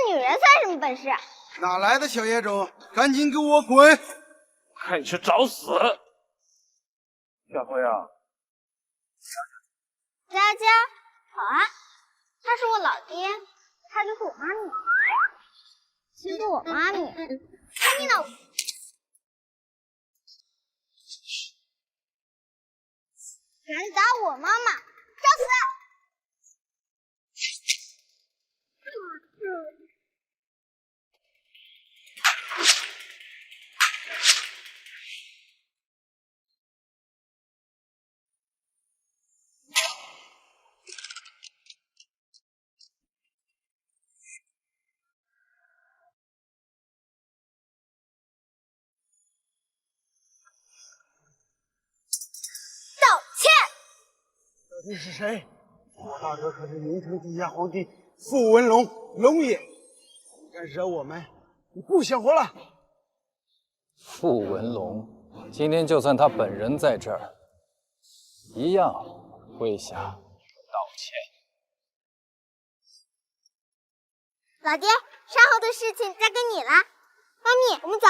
女人算什么本事？哪来的小野种？赶紧给我滚！看你去找死！小辉啊，佳佳，好啊，他是我老爹，他就是我妈咪。欺负我妈咪，看你老！敢打我妈妈，找死！你是谁？我大哥可是云城地下皇帝傅文龙，龙爷。你敢惹我们，你不想活了！傅文龙，今天就算他本人在这儿，一样跪下道歉。老爹，稍后的事情交给你了。妈咪，我们走。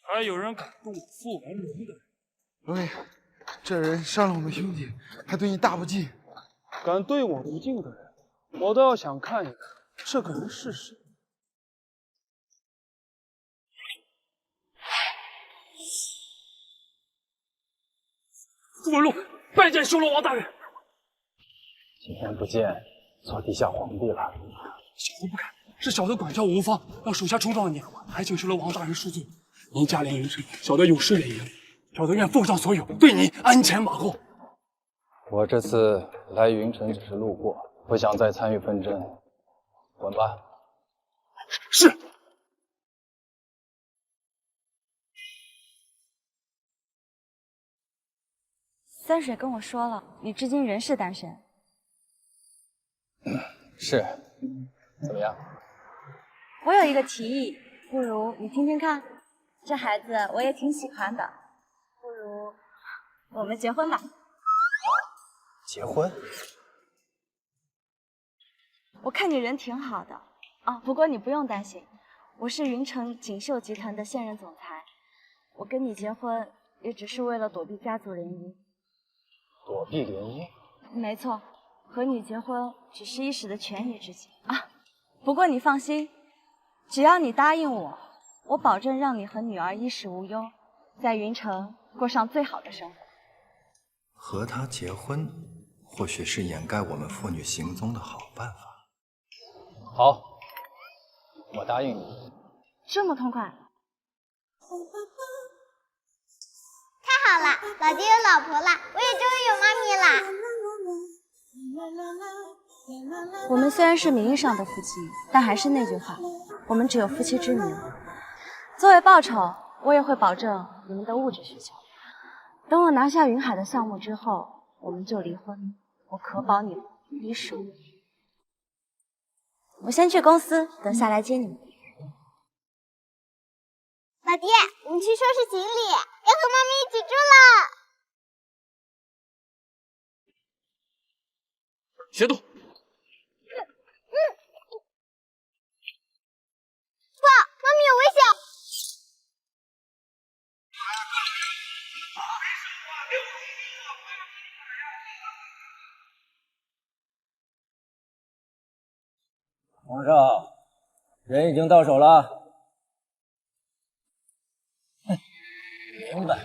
还有人敢动傅文龙的人？龙爷，这人伤了我们兄弟，还对你大不敬。敢对我不敬的人，我都要想看一看这个人是谁。傅文龙，拜见修罗王大人。今天不见，做地下皇帝了。小的不敢，是小的管教无方，让属下冲撞你，还请修罗王大人恕罪。您驾临云城，小的有失远迎，小的愿奉上所有，对你鞍前马后。我这次来云城只是路过，不想再参与纷争。滚吧。是。三水跟我说了，你至今仍是单身。是。怎么样？我有一个提议，不如你听听看。这孩子我也挺喜欢的，不如我们结婚吧。结婚？我看你人挺好的啊，不过你不用担心，我是云城锦绣集团的现任总裁，我跟你结婚也只是为了躲避家族联姻。躲避联姻？没错，和你结婚只是一时的权宜之计啊。不过你放心，只要你答应我，我保证让你和女儿衣食无忧，在云城过上最好的生活。和他结婚，或许是掩盖我们父女行踪的好办法。好，我答应你。这么痛快？太好了，老爹有老婆了，我也终于有妈咪啦。我们虽然是名义上的夫妻，但还是那句话，我们只有夫妻之名。作为报酬，我也会保证你们的物质需求。等我拿下云海的项目之后，我们就离婚，我可保你们衣食无忧。我先去公司，等下来接你们。老爹，我们去收拾行李，要和妈咪一起住了。协同。爸，妈咪有危险！皇上，人已经到手了。哼，明白。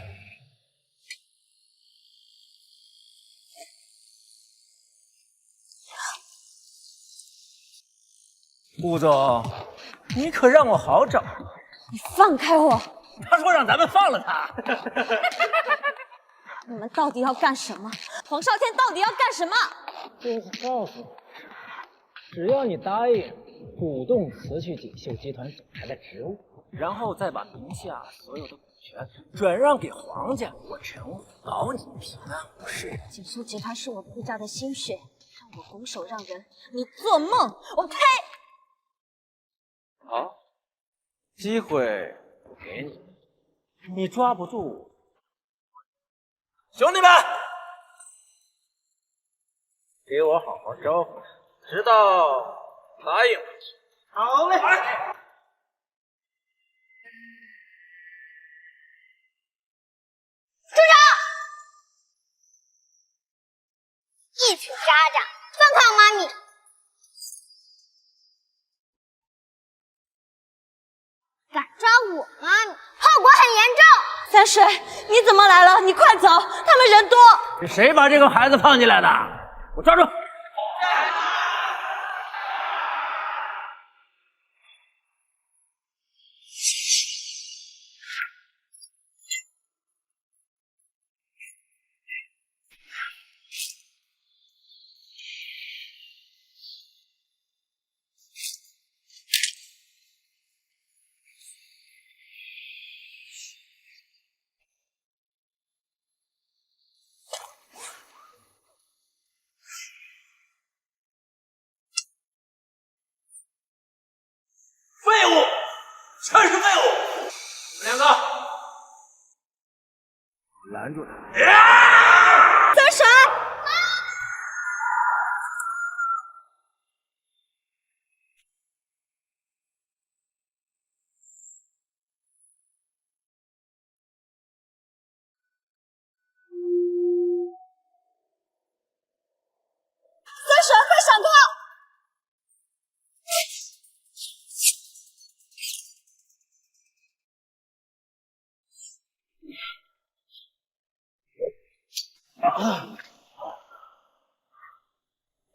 顾总，你可让我好找。你放开我！他说让咱们放了他。你们到底要干什么？黄少天到底要干什么？就是告诉你，只要你答应主动辞去锦绣集团总裁的职务，然后再把名下所有的股权转让给皇家，我陈武保你平安无事。锦绣集团是我顾家的心血，让我拱手让人，你做梦！我呸！好，机会我给你，你抓不住。兄弟们，给我好好招呼，直到答应为止。好嘞。一拳渣渣，反抗妈咪！敢抓我妈咪，后果很严重。三水，你怎么来了？你快走，他们人多。是谁把这个孩子放进来的？我抓住！废物，全是废物！你们两个，拦住他！三水，三水，快闪开！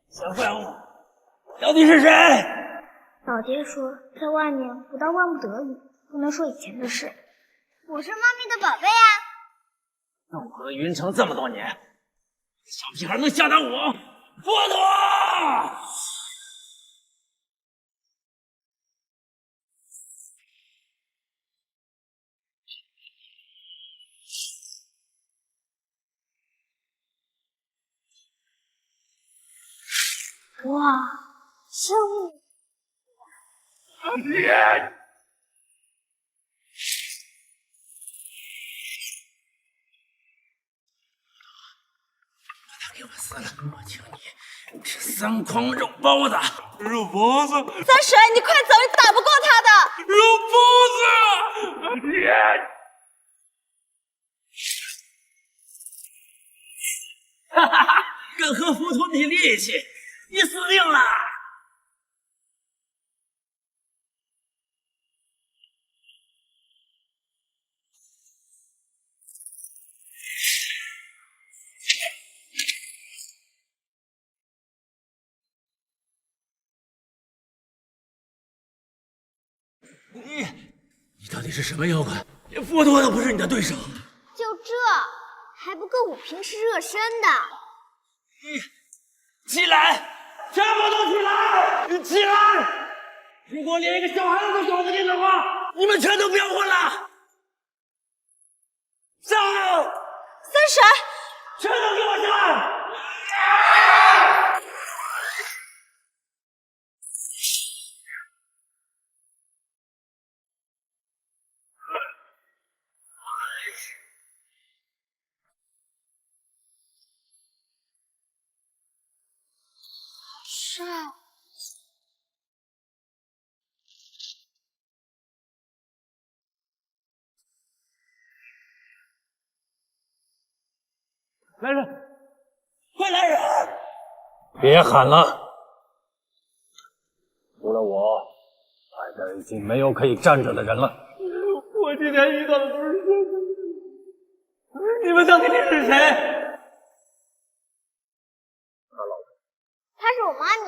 小废物，到底是谁？老爹说，在外面不到万不得已，不能说以前的事。我是妈咪的宝贝啊！弄合云城这么多年，小屁孩能吓到我？佛陀！哇，生物！他给我死了！我请你吃3筐肉包子。肉包子，三水，你快走，你打不过他的。肉包子！哈哈哈！跟和佛陀比力气，你死定了！你到底是什么妖怪？连佛陀都不是你的对手。就这还不够我平时热身的。起来，全部都起来！起来！如果连一个小孩子都搞不定的话，你们全都不要混了！上！三水，全都给我上！帅！来人，快来人！别喊了，除了我，外边已经没有可以站着的人了。我今天遇到的都是现实，你们到底是谁？她是我妈咪。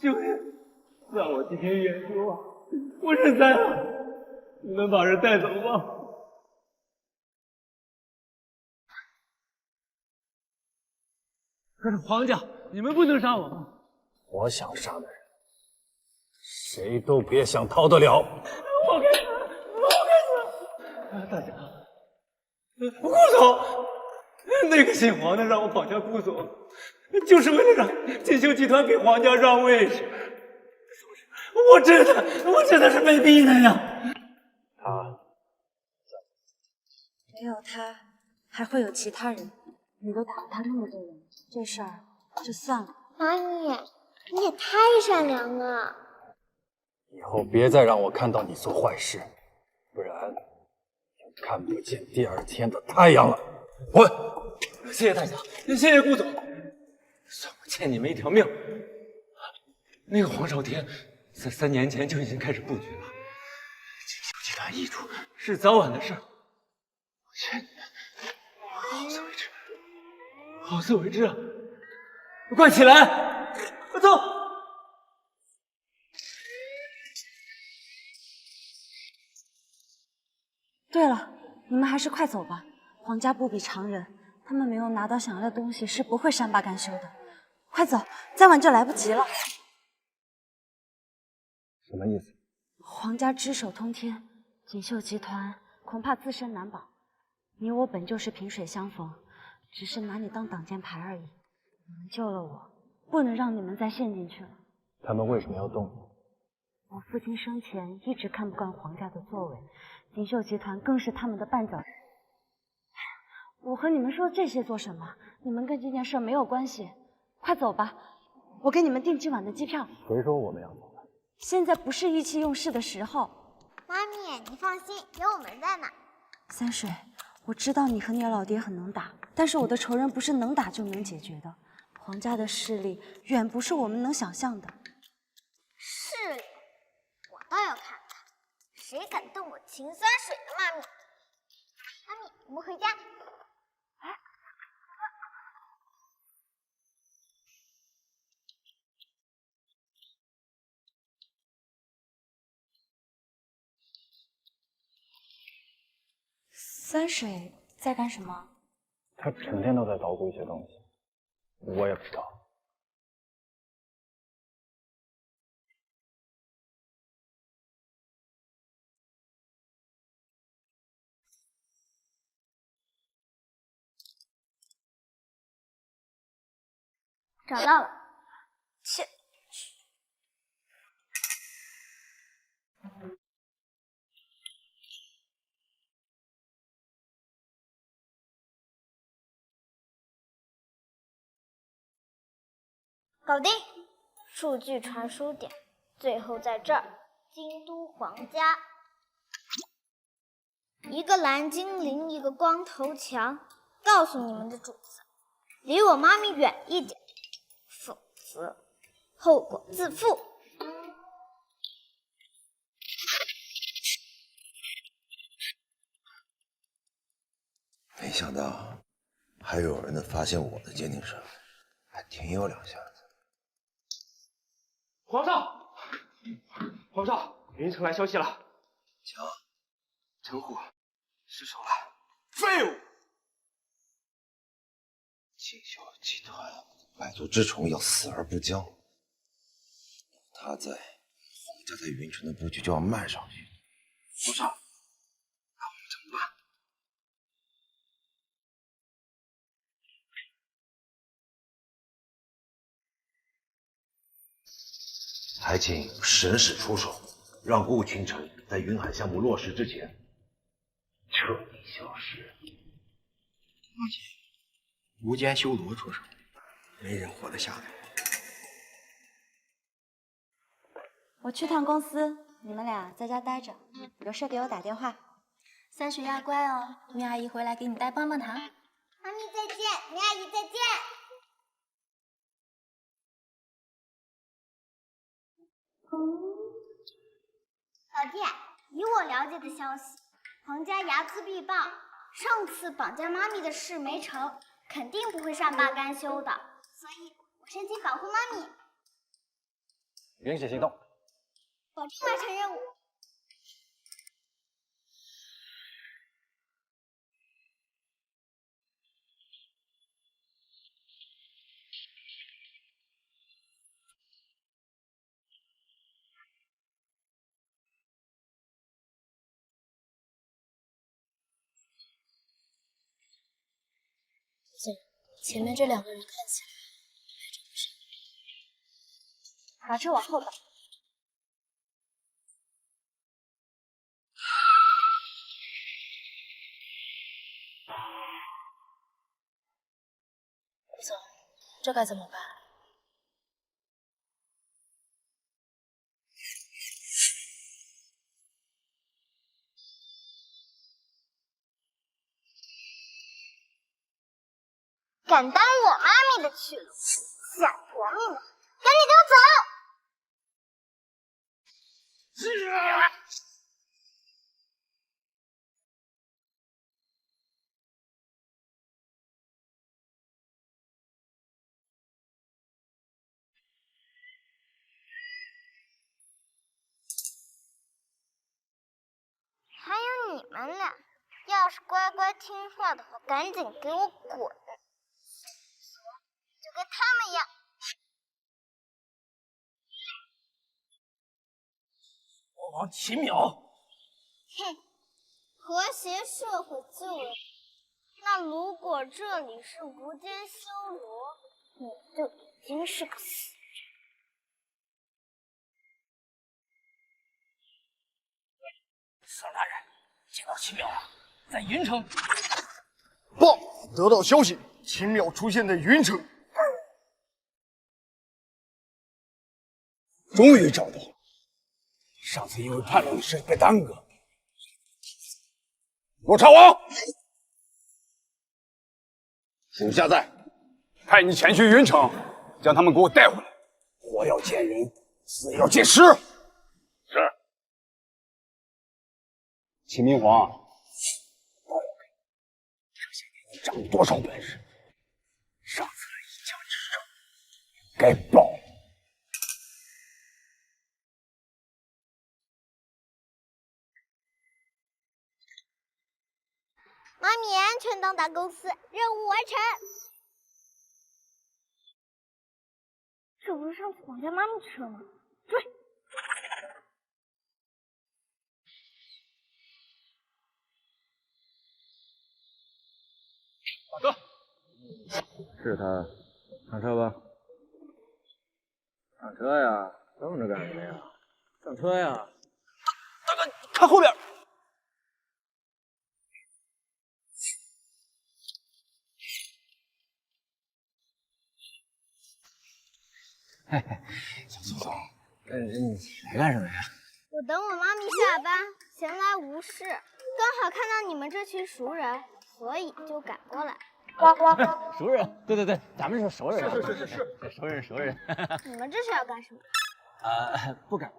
兄弟，让我今天演出啊！我认栽了，你们把人带走吧。可是皇家，你们不能杀我吗？我想杀的人，谁都别想逃得了。我该死！我该死！大家，顾总，那个姓黄的让我跑下顾总，就是为了让锦绣集团给皇家让位置。我真的是被逼的呀！他没有他，还会有其他人。你都打了他那么多人，这事儿就算了。妈咪，你也太善良了。以后别再让我看到你做坏事，不然就看不见第二天的太阳了。滚！谢谢大侠，谢谢顾总，算我欠你们一条命。那个黄少天在3年前就已经开始布局了，锦绣集团易主是早晚的事儿。我欠你们，好自为之，好自为之啊！快起来，走。对了，你们还是快走吧。皇家不比常人，他们没有拿到想要的东西是不会善罢甘休的。快走，再晚就来不及了。什么意思？皇家只手通天，锦绣集团恐怕自身难保。你我本就是萍水相逢，只是拿你当挡箭牌而已。你们救了我，不能让你们再陷进去了。他们为什么要动你？我父亲生前一直看不惯皇家的作为，锦绣集团更是他们的绊脚石。我和你们说这些做什么？你们跟这件事没有关系。快走吧，我给你们订今晚的机票。谁说我们要走？现在不是意气用事的时候。妈咪，你放心，有我们在呢。三水，我知道你和你老爹很能打，但是我的仇人不是能打就能解决的。皇家的势力远不是我们能想象的。势力，我倒要看看，谁敢动我秦三水的妈咪。妈咪，我们回家。三水在干什么？他成天都在捣鼓一些东西，我也不知道。找到了。切。搞定，数据传输点，最后在这儿，京都皇家。一个蓝精灵，一个光头强，告诉你们的主子，离我妈咪远一点，否则后果自负。没想到还有人能发现我的鉴定身份，还挺有两下子。皇上，皇上，云城来消息了，讲，陈虎失手了。废物！锦绣集团百足之虫要死而不僵，他在皇家在云城的布局就要慢上去。皇上，那我们怎么办？还请神使出手，让顾倾城在云海项目落实之前彻底消失。目前无间修罗出手，没人活得下来。我去趟公司，你们俩在家待着，有事给我打电话。三水要乖哦，明阿姨回来给你带棒棒糖。妈咪再见，明阿姨再见。老爹，以我了解的消息，皇家睚眦必报，上次绑架妈咪的事没成，肯定不会善罢甘休的，所以我申请保护妈咪，允许行动。保证完成任务。前面这2个人看起来还真不是。把车往后倒。这该怎么办？敢当我妈咪的去路，想活命的，赶紧给我走！还有你们俩，要是乖乖听话的话，赶紧给我滚！就跟他们一样。国王齐邈。哼，和谐社会就有。那如果这里是无间修罗，你就已经是个死人。沈大人，见到齐邈了，在云城。报，得到消息，齐邈出现在云城。终于找到了。上次因为叛乱的事被耽搁。洛查王，属下在，派你前去云城，将他们给我带回来。活要见人，死要见尸。是。秦明皇，报要给你，这些年你长多少本事？上次的一家之仇，该报。妈咪安全到达公司，任务完成。这不是上次绑架妈咪的车吗？追！大哥，是他，上车吧。上车呀，愣着干什么呀？上车呀！大哥，看后边。嘿嘿，小祖宗，你来干什么呀？我等我妈咪下班，闲来无事，刚好看到你们这群熟人，所以就赶过来。熟人？对对对，咱们是熟人。是，熟人。你们这是要干什么？不敢。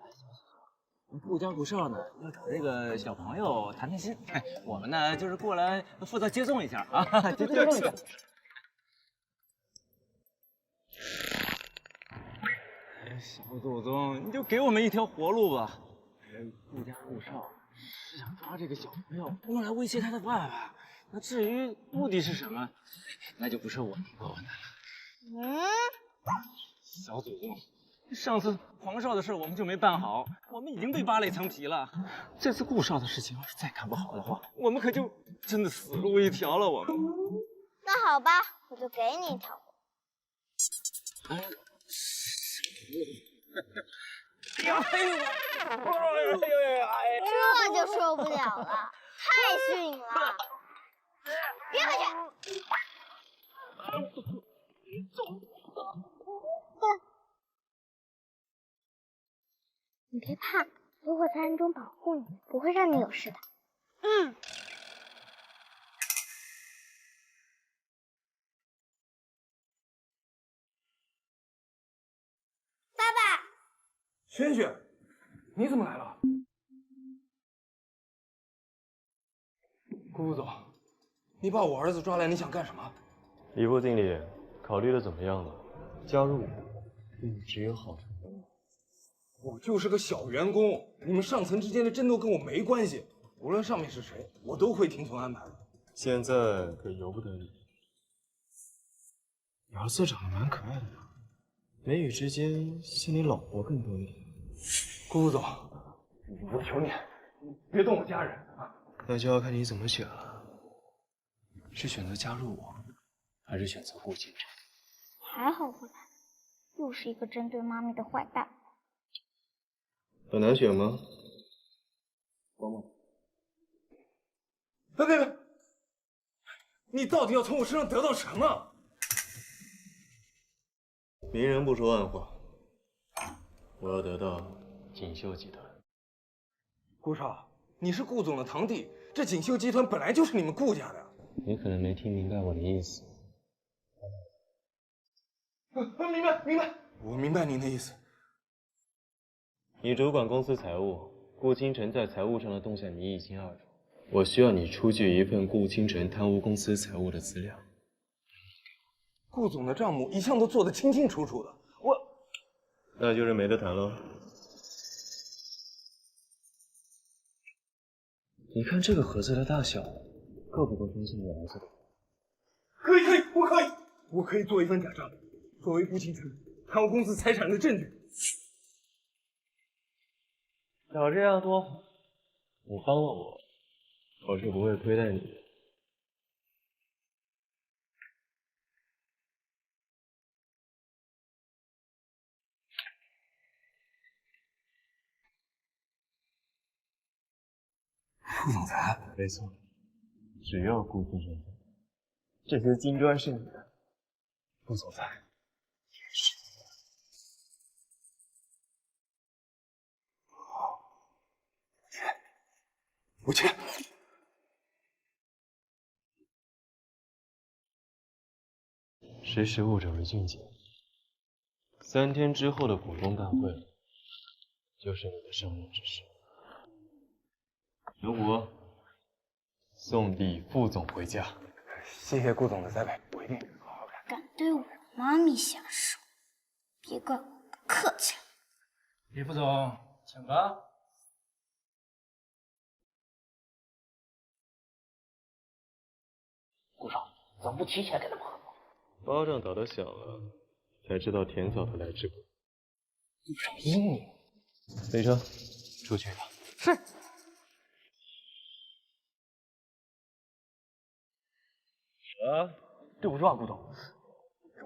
顾家顾少呢，要找这个小朋友谈谈心。我们呢，就是过来负责接送一下啊，接送一下。小祖宗，你就给我们一条活路吧。顾家顾少是想抓这个小朋友，用来威胁他的爸爸。那至于目的是什么，那就不是我能够问的了。小祖宗，上次皇少的事我们就没办好，我们已经被扒了一层皮了。这次顾少的事情要是再干不好的话，我们可就真的死路一条了。我们。那好吧，我就给你一条路。这就受不了了，太逊了！别回去！你别怕，有我在暗中保护你，不会让你有事的。爸爸，轩轩，你怎么来了？顾副总，你把我儿子抓来，你想干什么？李部经理，考虑的怎么样了？加入我，对你只有好处。我就是个小员工，你们上层之间的争斗跟我没关系。无论上面是谁，我都会听从安排的。现在可由不得你。你儿子长得蛮可爱的呀，眉宇之间像你老婆更多一点。顾副总，我求你，别动我家人啊！那就要看你怎么选了，是选择加入我，还是选择顾进城？还好我来了，又是一个针对妈咪的坏蛋。很难选吗？王梦，别！你到底要从我身上得到什么？明人不说暗话，我要得到锦绣集团。顾少，你是顾总的堂弟，这锦绣集团本来就是你们顾家的。你可能没听明白我的意思。明白，我明白您的意思。你主管公司财务，顾倾城在财务上的动向你一清二楚。我需要你出具一份顾倾城贪污公司财务的资料。顾总的账目一向都做得清清楚楚的，那就是没得谈喽。你看这个盒子的大小，够不够装下你儿子的？可以，我可以做一份假账，作为顾倾城贪污公司财产的证据。早这样多好，你帮了我，我是不会亏待你的。副总裁，没错，只要顾倾城在，这些金砖是你的。副总裁也是你的。我签。识时务者为俊杰。3天之后的股东大会，就是你的上任之时。刘虎，送李副总回家。谢谢顾总的栽培，我一定好好干。敢对我妈咪下手，别怪我不客气了。李副总，请吧。顾少，怎么不提前跟他们合作？巴掌打得响了，才知道甜枣的来之不易。顾少英明。飞车，出去一趟。是。对不住啊，顾总，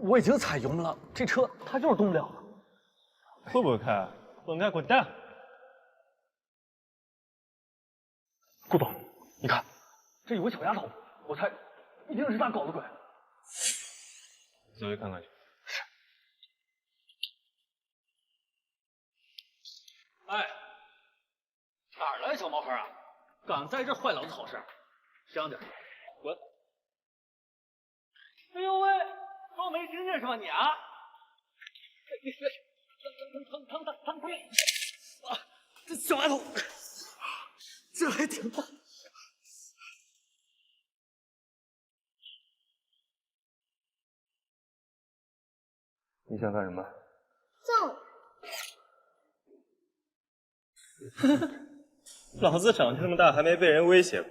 我已经踩油门了，这车它就是动不了了。不开，不开，滚蛋！顾总，你看，这有个小丫头，我猜一定是他搞的鬼。走去看看去。是。哎，哪儿来的小毛孩啊？敢在这坏老子好事？香点，滚！哎呦喂，装没听见是吧你啊？疼！啊，这小丫头，这还挺大。你想干什么？揍！老子长这么大还没被人威胁过。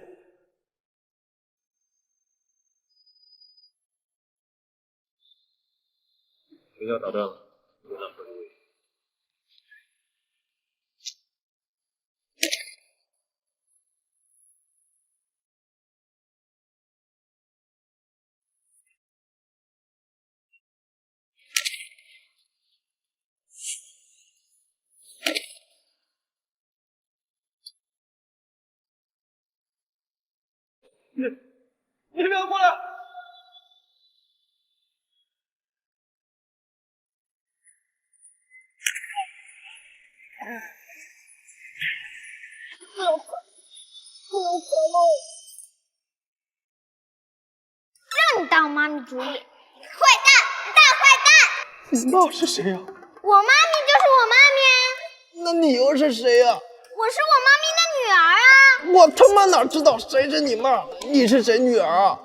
学校打断了，有哪个位？你不要过来！让你当妈咪主意，坏蛋，大坏蛋！你妈是谁呀？我妈咪就是我妈咪。那你又是谁呀？我是我妈咪的女儿啊！我他妈哪知道谁是你妈？你是谁女儿啊？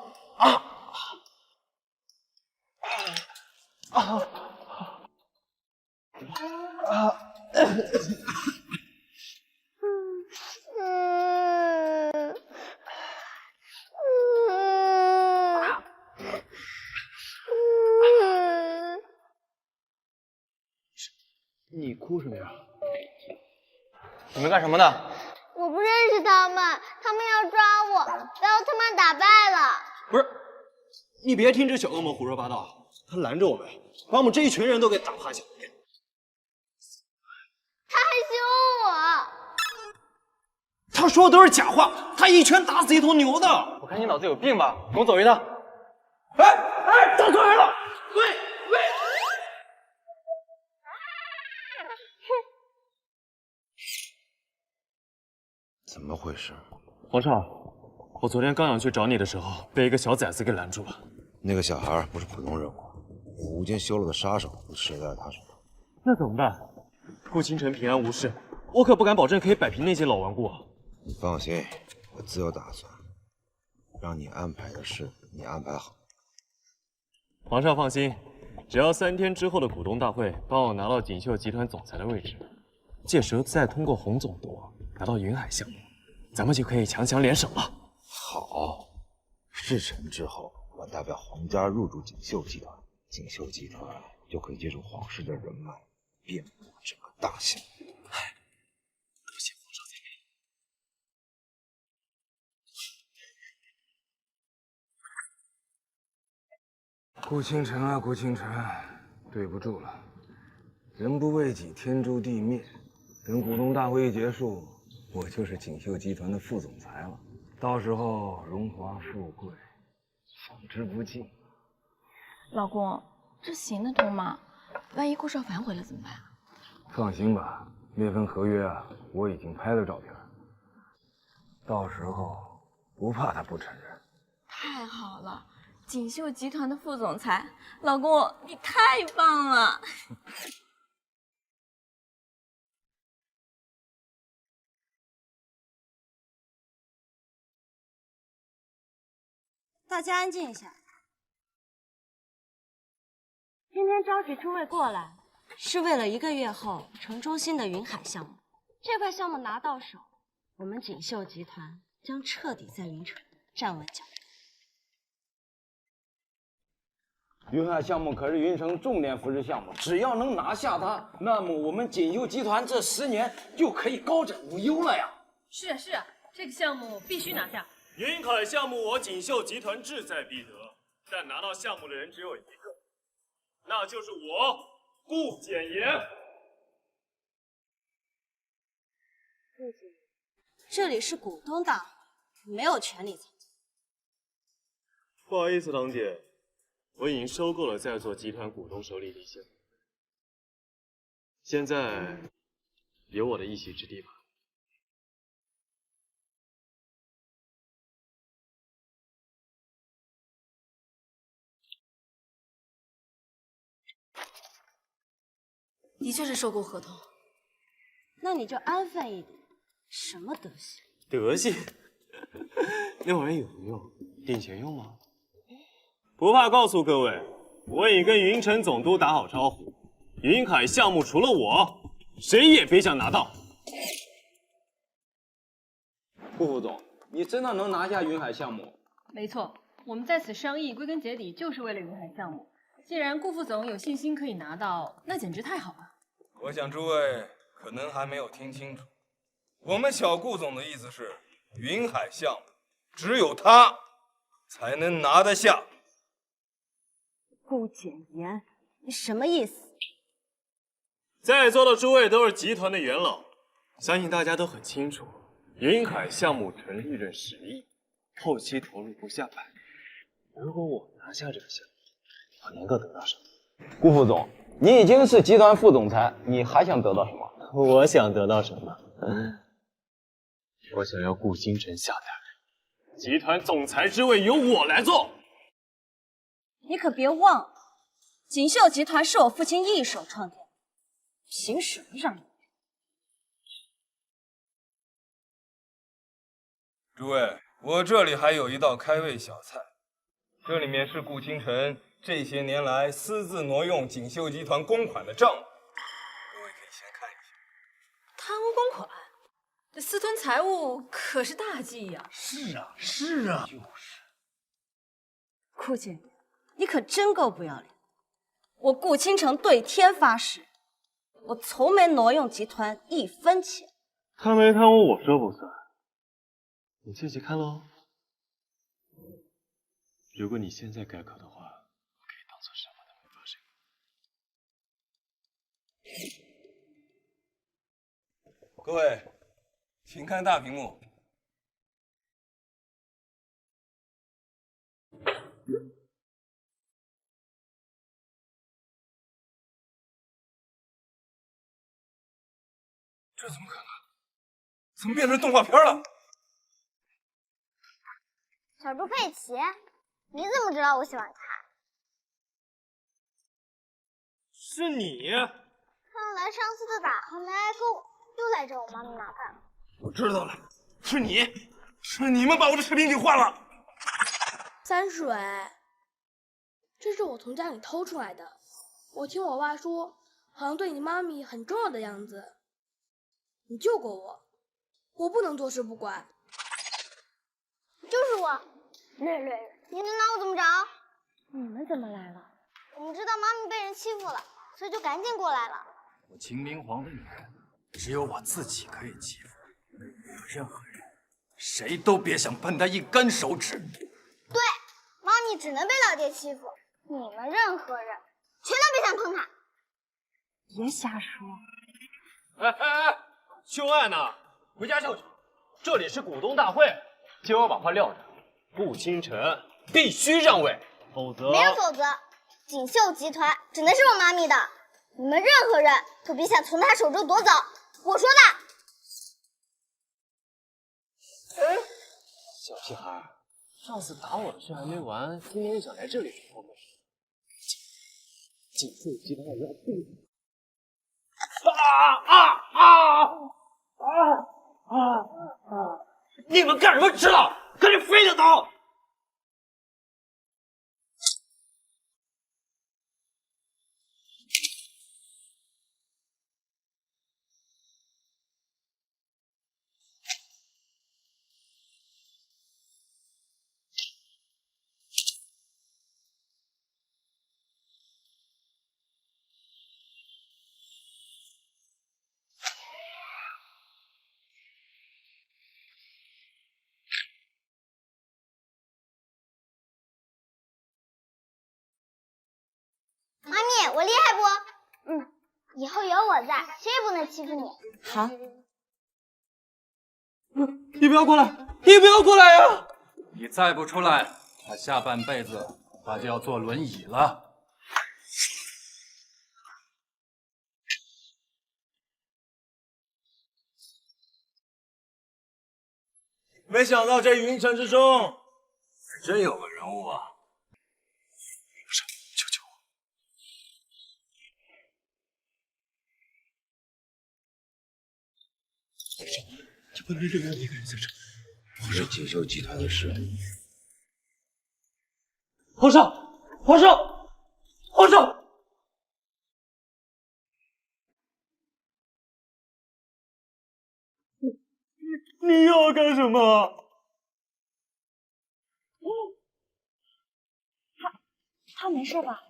你哭什么呀？你们干什么呢？我不认识他们，他们要抓我，被奥特曼打败了。不是，你别听这小恶魔胡说八道，他拦着我们，把我们这一群人都给打趴下。他还凶我。他说的都是假话，他一拳打死一头牛的。我看你脑子有病吧，跟我走一趟。哎，找错人了！喂，怎么回事？皇上，我昨天刚想去找你的时候，被一个小崽子给拦住了。那个小孩不是普通人物，无间修了的杀手，谁在他手上？那怎么办？顾倾城平安无事，我可不敢保证可以摆平那些老顽固啊。你放心，我自有打算，让你安排的事你安排好。皇上放心，只要3天之后的股东大会帮我拿到锦绣集团总裁的位置，届时再通过洪总督拿到云海项目，咱们就可以强强联手了。好，事成之后，我代表皇家入驻锦绣集团，锦绣集团就可以借助皇室的人脉，遍布整个大项目。多谢皇上栽培。顾倾城啊，顾倾城，对不住了，人不为己，天诛地灭。等股东大会一结束，我就是锦绣集团的副总裁了，到时候荣华富贵，享之不尽。老公，这行得通吗？万一顾少反悔了怎么办？放心吧，那份合约啊，我已经拍了照片，到时候不怕他不承认。太好了，锦绣集团的副总裁，老公你太棒了！大家安静一下。今天召集诸位过来，是为了1个月后城中心的云海项目。这块项目拿到手，我们锦绣集团将彻底在云城站稳脚跟。云海项目可是云城重点扶持项目，只要能拿下它，那么我们锦绣集团这10年就可以高枕无忧了呀！是啊是啊，这个项目必须拿下。云海项目我锦绣集团志在必得，但拿到项目的人只有一个，那就是我顾简言。顾姐，这里是股东大会，没有权利参加。不好意思，堂姐，我已经收购了在座集团股东手里的一些股份，现在有我的一席之地吧。的确是收购合同，那你就安分一点。什么德行？德行？那玩意有什么用？点钱用吗？不怕告诉各位，我已跟云城总督打好招呼，云海项目除了我，谁也别想拿到。顾副总，你真的能拿下云海项目？没错，我们在此商议，归根结底就是为了云海项目。既然顾副总有信心可以拿到，那简直太好了。我想诸位可能还没有听清楚，我们小顾总的意思是，云海项目只有他才能拿得下。顾简言，你什么意思？在座的诸位都是集团的元老，相信大家都很清楚，云海项目纯利润10亿，后期投入不下100亿。如果我拿下这个项目，我能够得到什么？顾副总，你已经是集团副总裁，你还想得到什么？我想得到什么？我想要顾倾城下台，集团总裁之位由我来做。你可别忘了，锦绣集团是我父亲一手创建的，凭什么让你？诸位，我这里还有一道开胃小菜，这里面是顾倾城这些年来私自挪用锦绣集团公款的账目，各位可以先看一下。贪污公款，这私吞财物可是大忌呀！是啊，是啊，就是。顾姐，你可真够不要脸！我顾倾城对天发誓，我从没挪用集团1分钱。贪没贪污我说不算，你自己看喽。如果你现在改口的话，我可以当做什么都没发生。各位，请看大屏幕。这怎么可能？怎么变成动画片了？小猪佩奇，你怎么知道我喜欢他？是你。看来上次的打还没挨够，又来找我妈咪麻烦了。我知道了，是你们把我的视频给换了。三水，这是我从家里偷出来的。我听我爸说，好像对你妈咪很重要的样子。你救过我，我不能坐视不管。就是我，瑞瑞，你能拿我怎么着？你们怎么来了？我们知道妈咪被人欺负了，所以就赶紧过来了。我秦明皇的女人，只有我自己可以欺负，任何人，谁都别想碰她一根手指。对，妈咪只能被老爹欺负，你们任何人全都别想碰她。别瞎说。哎，秀爱呢？回家休息。这里是股东大会，听我把话撂着，顾倾城必须让位，否则没有否则。锦绣集团只能是我妈咪的，你们任何人都别想从她手中夺走。我说的。小屁孩，上次打我的事还没完，今天又想来这里说个事。锦绣集团要动你们干什么吃了？赶紧飞着走！妈咪，我厉害不？嗯，以后有我在，谁也不能欺负你。好。你不要过来！你不要过来呀！你再不出来，他下半辈子恐怕就要坐轮椅了。没想到这云城之中，真有个人物啊！求求我！你不能留我一个人在这。这是锦绣集团的事。皇上，皇上，皇上！你要干什么？他没事吧？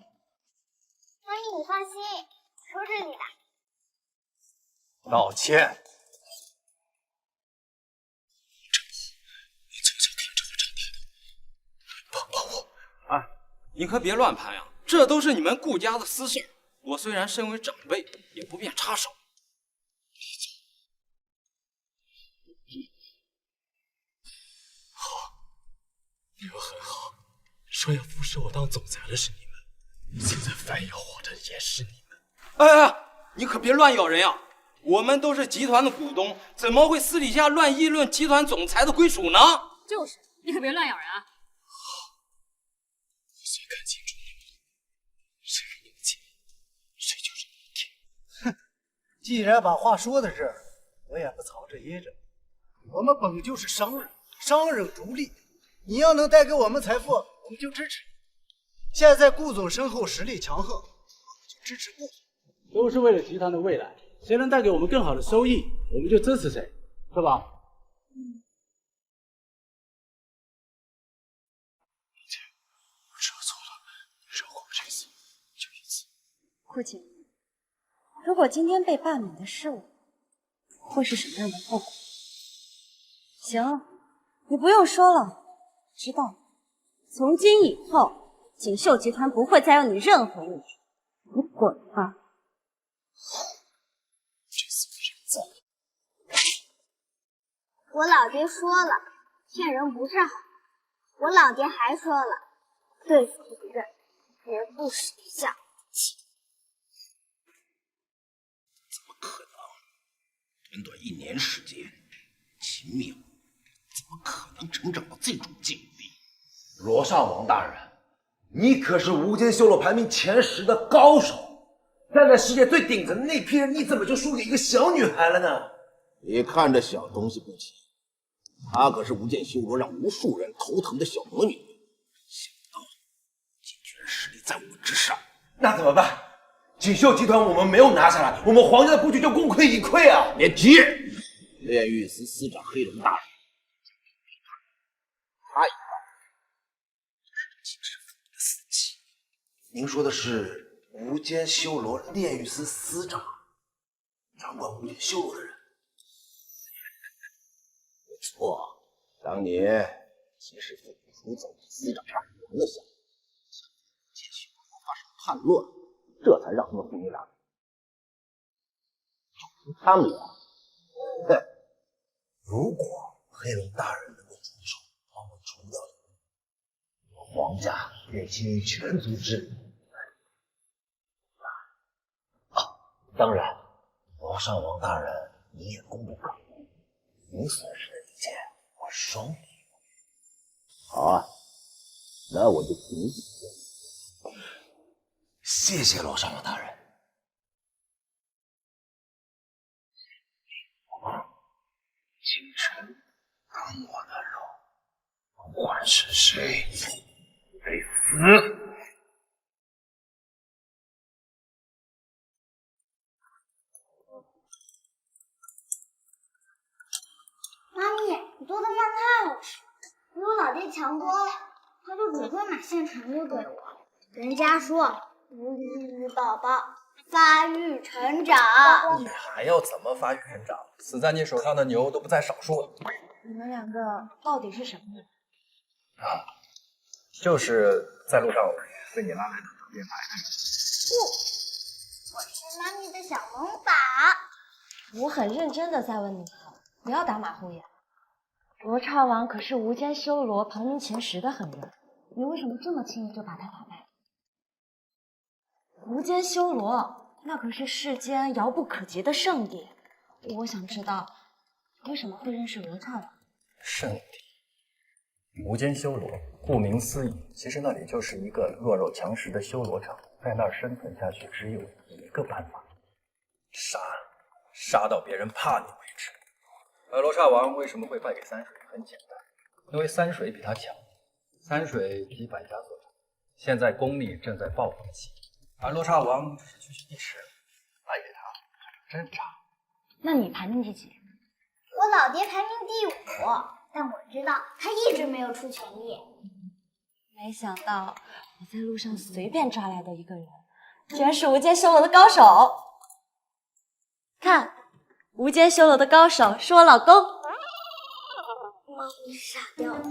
妈咪，你放心，收拾你的。道歉。你从小看着我长大的，帮我！哎，你可别乱攀呀，这都是你们顾家的私事。我虽然身为长辈，也不便插手。你们很好，说要扶持我当总裁的是你们，现在反咬我的也是你们。哎，你可别乱咬人呀！我们都是集团的股东，怎么会私底下乱议论集团总裁的归属呢？就是，你可别乱咬人啊！我先看清楚你们，谁让你们进，谁就让你们听。哼，既然把话说到这儿，我也不藏着掖着。我们本就是商人，商人逐利。你要能带给我们财富，我们就支持。现在顾总身后实力强横，我们就支持顾总。都是为了集团的未来，谁能带给我们更好的收益，我们就支持谁，是吧？理解，我知道错了，你饶过我这次，就一次。顾景，如果今天被罢免的是我，会是什么样的后果？行，你不用说了。知道了，从今以后，锦绣集团不会再有你任何问题，你滚吧！这次我认栽。我老爹说了，骗人不是好。我老爹还说了，对付敌人，绝不识相。怎么可能？短短1年时间，秦明怎么可能成长到这种境地？罗上王大人，你可是无间修罗排名前10的高手，站在世界最顶层的那批人，你怎么就输给一个小女孩了呢？别看这小东西不起，她可是无间修罗让无数人头疼的小魔女。想不到你居然实力在我之上，那怎么办？锦绣集团我们没有拿下来，我们皇家的布局就功亏一篑啊！别急，炼狱司司长黑龙大人，他一般就是秦师傅的死期。您说的是无间修罗炼狱司司长，掌管无间修罗的人？没错，当年秦师傅出走司长杀人的下落，向无间修罗发生叛乱，这才让他们父女俩。就凭他们俩，哼！如果黑龙大人能够出手帮我除掉我皇家便倾于全族之力。当然，罗上王大人你也功不可没，您损失的一切我双倍。好啊，那我就凭你这个。谢谢罗上王大人。清晨跟我的肉，不管是谁，得死！妈咪，你做的饭太好吃，比我老爹强多了。他就只会买现成的给我。人家说鱼宝宝发育成长，你还要怎么发育成长？死在你手上的牛都不在少数了。你们两个到底是什么人？就是在路上被你拉来的旁边买的。我是妈咪的小萌宝。我很认真的在问你，不要打马虎眼。罗刹王可是无间修罗排名前10的狠人，你为什么这么轻易就把他打败？无间修罗那可是世间遥不可及的圣地，我想知道为什么会认识罗刹王？圣地，无间修罗，顾名思义，其实那里就是一个弱肉强食的修罗场，在那儿生存下去只有一个办法，杀到别人怕你为止。而罗刹王为什么会败给三水？很简单，因为三水比他强。三水几百家作战，现在功力正在爆发期，而罗刹王就是一时败给他，真差。那你排名第几？我老爹排名第5，但我知道他一直没有出全力。没想到我在路上随便抓来的一个人，居然是无间修罗的高手。看，无间修罗的高手是我老公。妈咪傻掉了。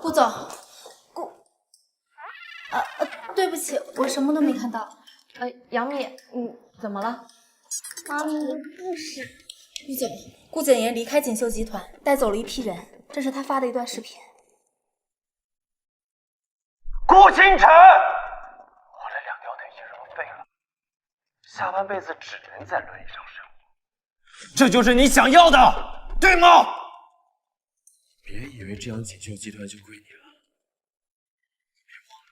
顾总，对不起，我什么都没看到。杨幂，你怎么了？妈咪，不是。顾总，顾简言离开锦绣集团，带走了一批人，这是他发的一段视频。顾倾城，我这2条腿已经扔废了，下半辈子只能在轮椅上生活。这就是你想要的，对吗？别以为这样锦绣集团就归你了。别忘了，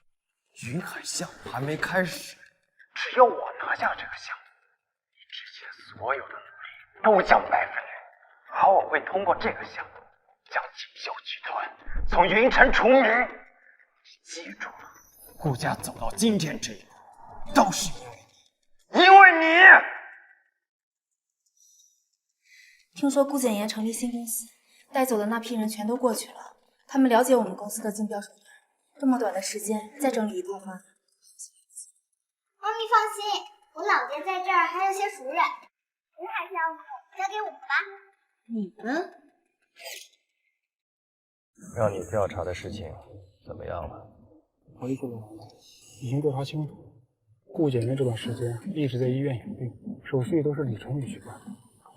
云海项目还没开始，只要我拿下这个项目，你之前所有的努力都将白费。而我会通过这个项目，将锦绣集团从云城除名。你记住了，顾家走到今天这一步，都是因为你，因为你。听说顾简言成立新公司，带走的那批人全都过去了。他们了解我们公司的竞标手段，这么短的时间再整理一套方案。妈咪放心，我老爹在这儿还有些熟人，云海项目交给我们吧。你们？让你调查的事情怎么样了？回去了，已经调查清楚了。顾简言这段时间一直在医院养病，手续都是李成宇去办。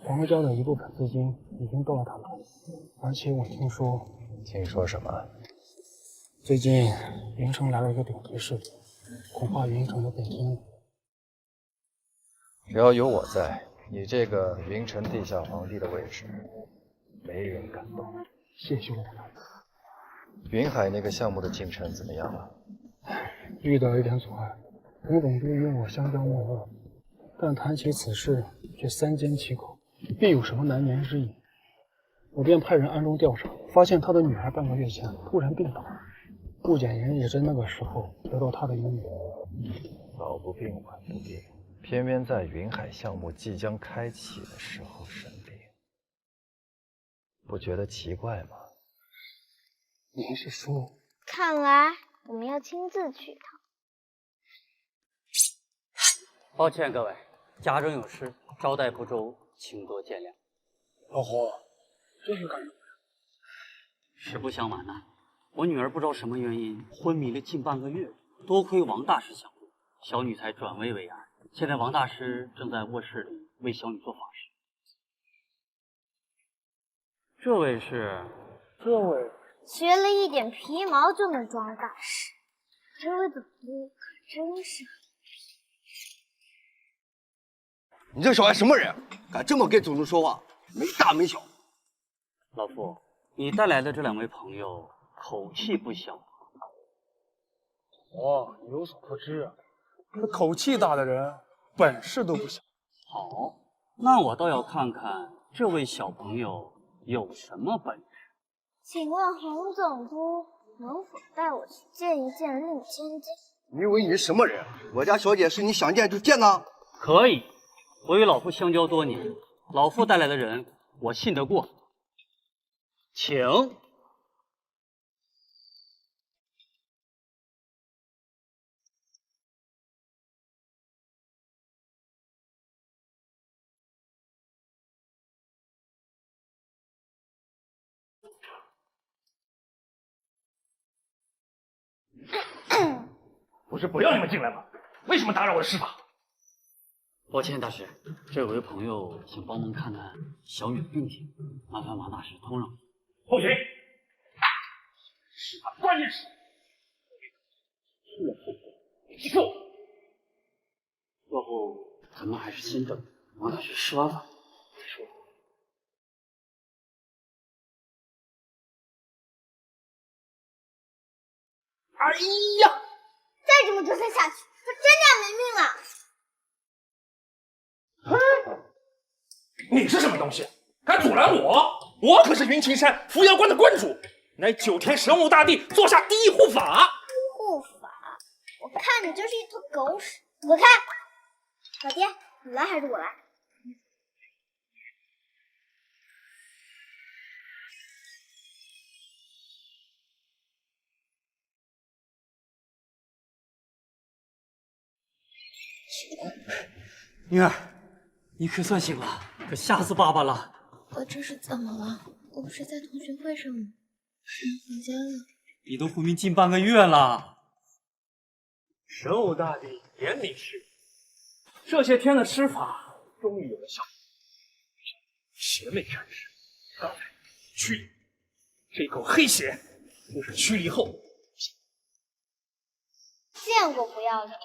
皇家的一部分资金已经到了他那里，而且我听说什么？最近云城来了一个顶级势力，恐怕云城的北京。只要有我在，你这个云城地下皇帝的位置，没人敢动。谢谢我。云海那个项目的进程怎么样了？遇到一点阻碍，洪总督与我相交莫恶，但谈起此事却三缄其口，必有什么难言之隐。我便派人暗中调查，发现他的女儿半个月前突然病倒，顾简言也在那个时候得到他的英语。早不病晚不病，偏偏在云海项目即将开启的时候生病，不觉得奇怪吗？您是说？看来我们要亲自去一趟。抱歉各位，家中有事，招待不周，请多见谅。老胡，这是干什么呀？实不相瞒呐，我女儿不知道什么原因昏迷了近半个月，多亏王大师相助，小女才转危为安。现在王大师正在卧室里为小女做法事。这位是？这位学了一点皮毛就能装大师，这位总督可真是……你这小孩什么人？敢这么跟总督说话，没大没小。老夫，你带来的这2位朋友口气不小。哦，你有所不知啊，这口气大的人本事都不小。好，那我倒要看看这位小朋友有什么本事。请问洪总督能否带我去见一见令千金？你以为你是什么人？我家小姐是你想见就见呢？可以，我与老夫相交多年，老夫带来的人我信得过。请。不是不要你们进来吗？为什么打扰我的施法？抱歉，大师，这有位朋友想帮忙看看小女的病情，麻烦王大师通让。后行。施法关键是记住，要不咱们还是先等王大师施完法再说。哎呀！再这么折腾下去，我真的要没命了！你是什么东西？敢阻拦我？我可是云青山扶摇关的关主，乃9天神武大帝座下第一护法。护法？我看你就是一坨狗屎！滚开！老爹，你来还是我来？女儿，你可算醒了，可吓死爸爸了。我这是怎么了？我不是在同学会上吗？是回家了。你都昏迷近半个月了。神武大帝严明示，这些天的施法终于有了效果。邪魅战士，刚才驱离，这口黑血就是驱离后。见过不要脸，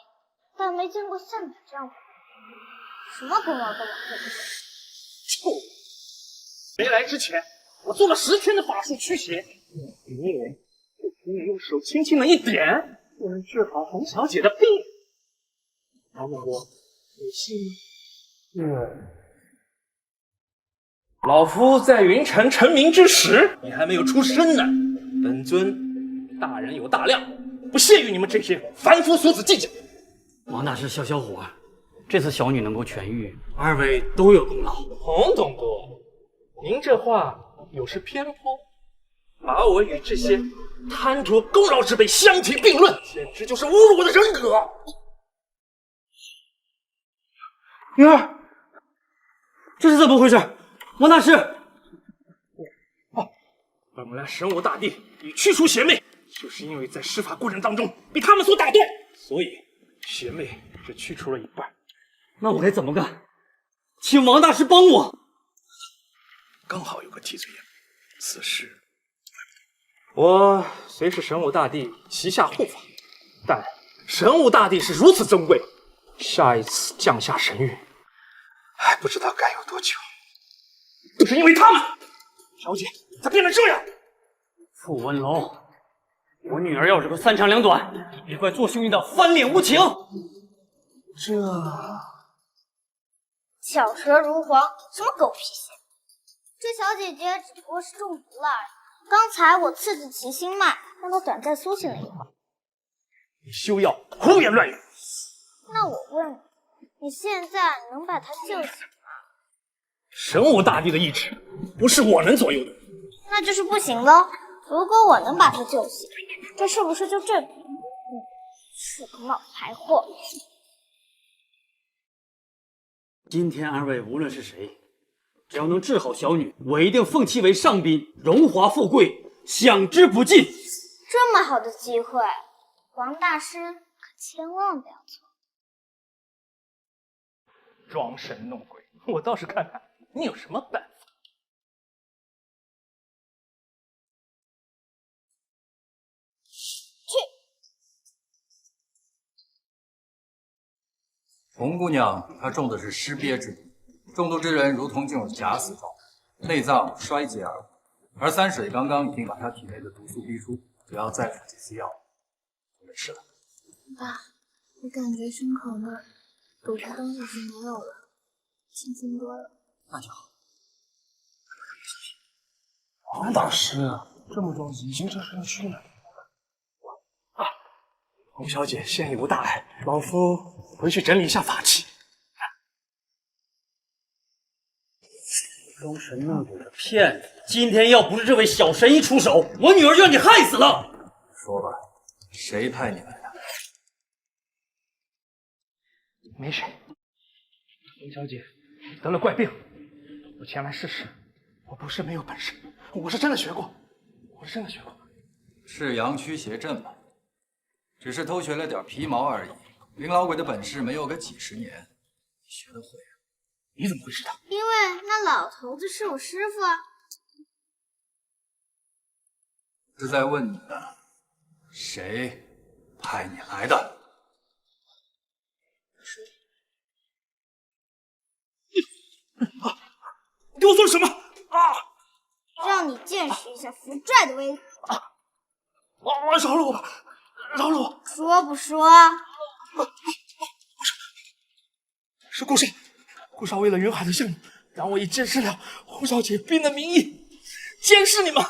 但没见过像你这样的。什么功劳都往这里臭！没来之前，我做了10天的法术驱邪，明明就凭你用手轻轻的一点，就能治好洪小姐的病。老母，你信吗？老夫在云城成名之时，你还没有出生呢。本尊大人有大量，不屑于你们这些凡夫俗子计较。王大师消消火，这次小女能够痊愈，2位都有功劳。洪总督，您这话有失偏颇，把我与这些贪着功劳之辈相提并论，简直就是侮辱我的人格。女儿，这是怎么回事？王大师，本来神武大帝已驱除邪魅，就是因为在施法过程当中被他们所打断，所以邪魅只驱除了一半。那我该怎么干？请王大师帮我。刚好有个替罪羊，此事我虽是神武大帝旗下护法，但神武大帝是如此尊贵，下一次降下神谕，还不知道该有多久。就是因为他们，小姐才变成这样。傅文龙，我女儿要是个三长两短，别怪做兄弟的翻脸无情。巧舌如簧，什么狗屁写？这小姐姐只不过是中毒了而已。刚才我刺激其心脉，让她短暂苏醒了一会儿。你休要胡言乱语！那我问你，你现在能把她救醒吗？神武大帝的意志不是我能左右的。那就是不行喽。如果我能把她救醒，这是不是就证明你是个冒牌货？今天二位无论是谁，只要能治好小女，我一定奉其为上宾，荣华富贵享之不尽。这么好的机会，王大师可千万不要错。装神弄鬼，我倒是看看你有什么办法。红姑娘她中的是尸鳖之毒，中毒之人如同进入假死状态，内脏衰竭而亡。而三水刚刚已经把她体内的毒素逼出，只要再服几次药，就没事了。爸，我感觉胸口那儿堵着东西是没有了，轻松多了。那就好。王大师，这么着急，行车是要去哪？洪小姐现已无大碍，老夫回去整理一下法器。装神弄鬼的骗子！今天要不是这位小神医出手，我女儿就让你害死了。说吧，谁派你来的？没谁。洪小姐得了怪病，我前来试试。我不是没有本事，我是真的学过，是阳曲邪阵吧？只是偷学了点皮毛而已，领老鬼的本事没有个几十年，你学得会啊？你怎么会知道？因为那老头子是我师傅啊。是在问你呢，谁派你来的？你对我做了什么？让你见识一下符拽的威力。饶了我吧！饶了我！说不说？是顾少，顾少为了云海的项目，让我以监视了洪小姐病的名义监视你们。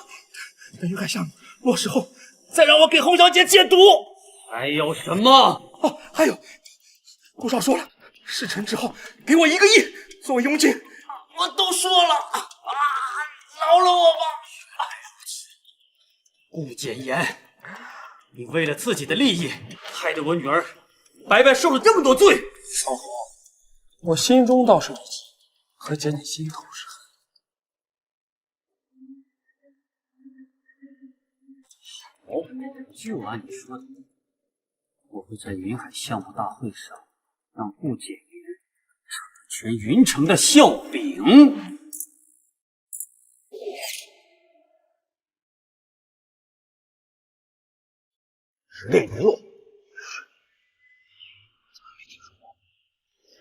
等云海项目落实后，再让我给洪小姐解毒。还有什么？还有，顾少说了，事成之后给我1个亿作为佣金。我都说了饶了我吧！顾简言，你为了自己的利益，害得我女儿白白受了这么多罪。少侯，我心中倒是理解，可姐你心头是恨。好，就按你说的，我会在云海项目大会上让顾简言成了全云城的笑柄。十殿阎罗，怎么没听说过？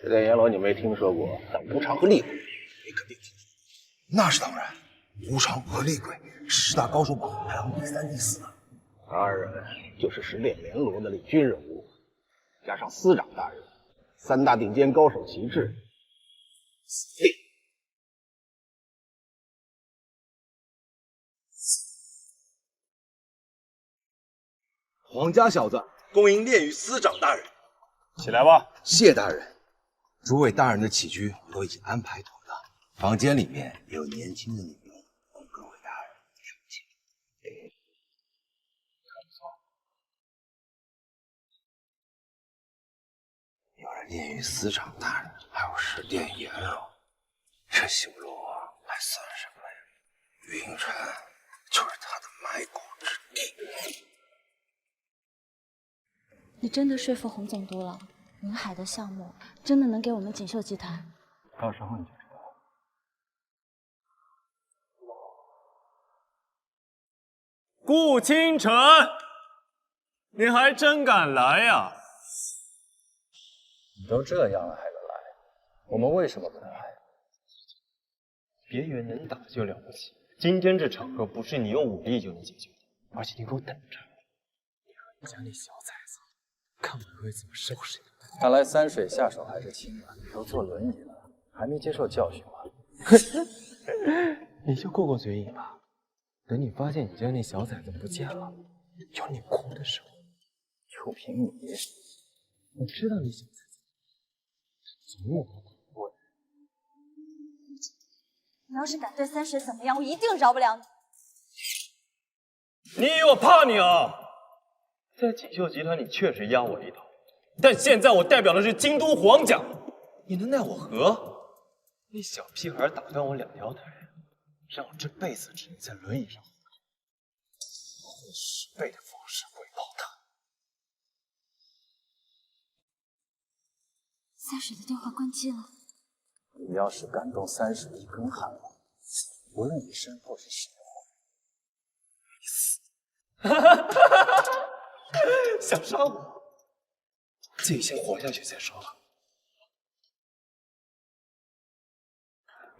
十殿阎罗你没听说过，但无常和厉鬼你肯定听说过。那是当然，无常和厉鬼10大高手榜排行第3、第4的，二人就是十殿阎罗的领军人物，加上司长大人，3大顶尖高手齐聚，死定。皇家小子恭迎列于司长大人。起来吧。谢大人，诸位大人的起居我都已经安排妥当，房间里面也有年轻的女佣供各位大人侍寝。看不错，有人念于司长大人，还有十殿阎罗，这修罗王还算什么呀？云城就是他的埋骨之地。你真的说服洪总督了？云海的项目真的能给我们锦绣集团？到时候你就知道了。顾倾城，你还真敢来呀！你都这样了还能来？我们为什么不能爱？别以为能打就了不起，今天这场合不是你用武力就能解决的，而且你给我等着，你和你家那小崽子，看我会怎么收拾你。看来三水下手还是轻了，都坐轮椅了，还没接受教训吗？你就过过嘴瘾吧，等你发现你家那小崽子不见了，有你哭的时候，就凭你，我知道你小崽子总有我的。你要是敢对三水怎么样，我一定饶不了你。你以为我怕你啊？在锦绣集团你确实压我一头，但现在我代表的是京都皇家，你能奈我何？那小屁孩打断我2条腿，让我这辈子只能在轮椅上活着，我用10倍的方式回报他。三水的电话关机了。你要是敢动三水一根汗毛，无论你身后是谁，你死！想杀我？自己先活下去再说吧。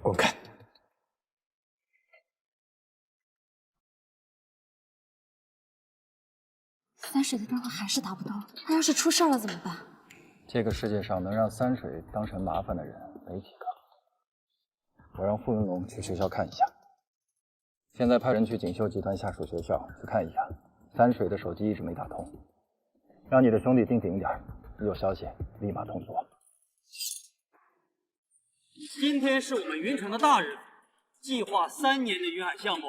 滚开！三水的电话还是打不通，他要是出事了怎么办？这个世界上能让三水当成麻烦的人没几个。我让傅云龙去学校看一下，现在派人去锦绣集团下属学校去看一下，三水的手机一直没打通，让你的兄弟盯紧一点，一有消息立马通知我。今天是我们云城的大日子，计划3年的云海项目，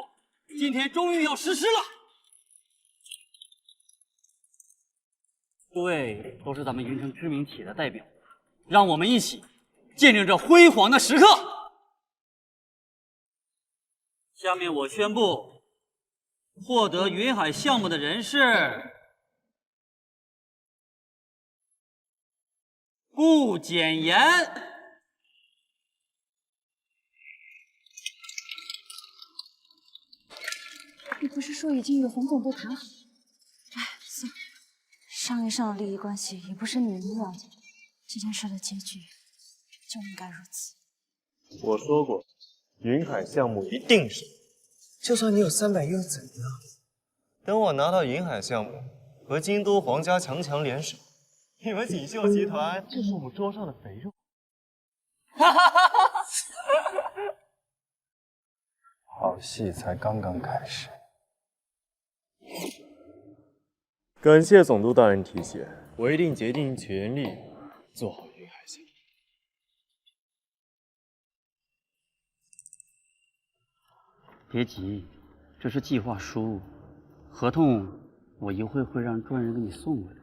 今天终于要实施了。诸位都是咱们云城知名企业的代表，让我们一起见证这辉煌的时刻。下面我宣布，获得云海项目的人是顾简言。你不是说已经与洪总都谈好了？哎，算了，商业上的利益关系也不是你能了解的。这件事的结局就应该如此。我说过，云海项目一定是，就算你有300亿又怎样？等我拿到云海项目，和京都皇家强强联手，你们锦绣集团就是我们桌上的肥肉。哈哈哈哈！好戏才刚刚开始。感谢总督大人提携，我一定竭尽全力做好云海项目。别急，这是计划书，合同我一会会让专人给你送过来。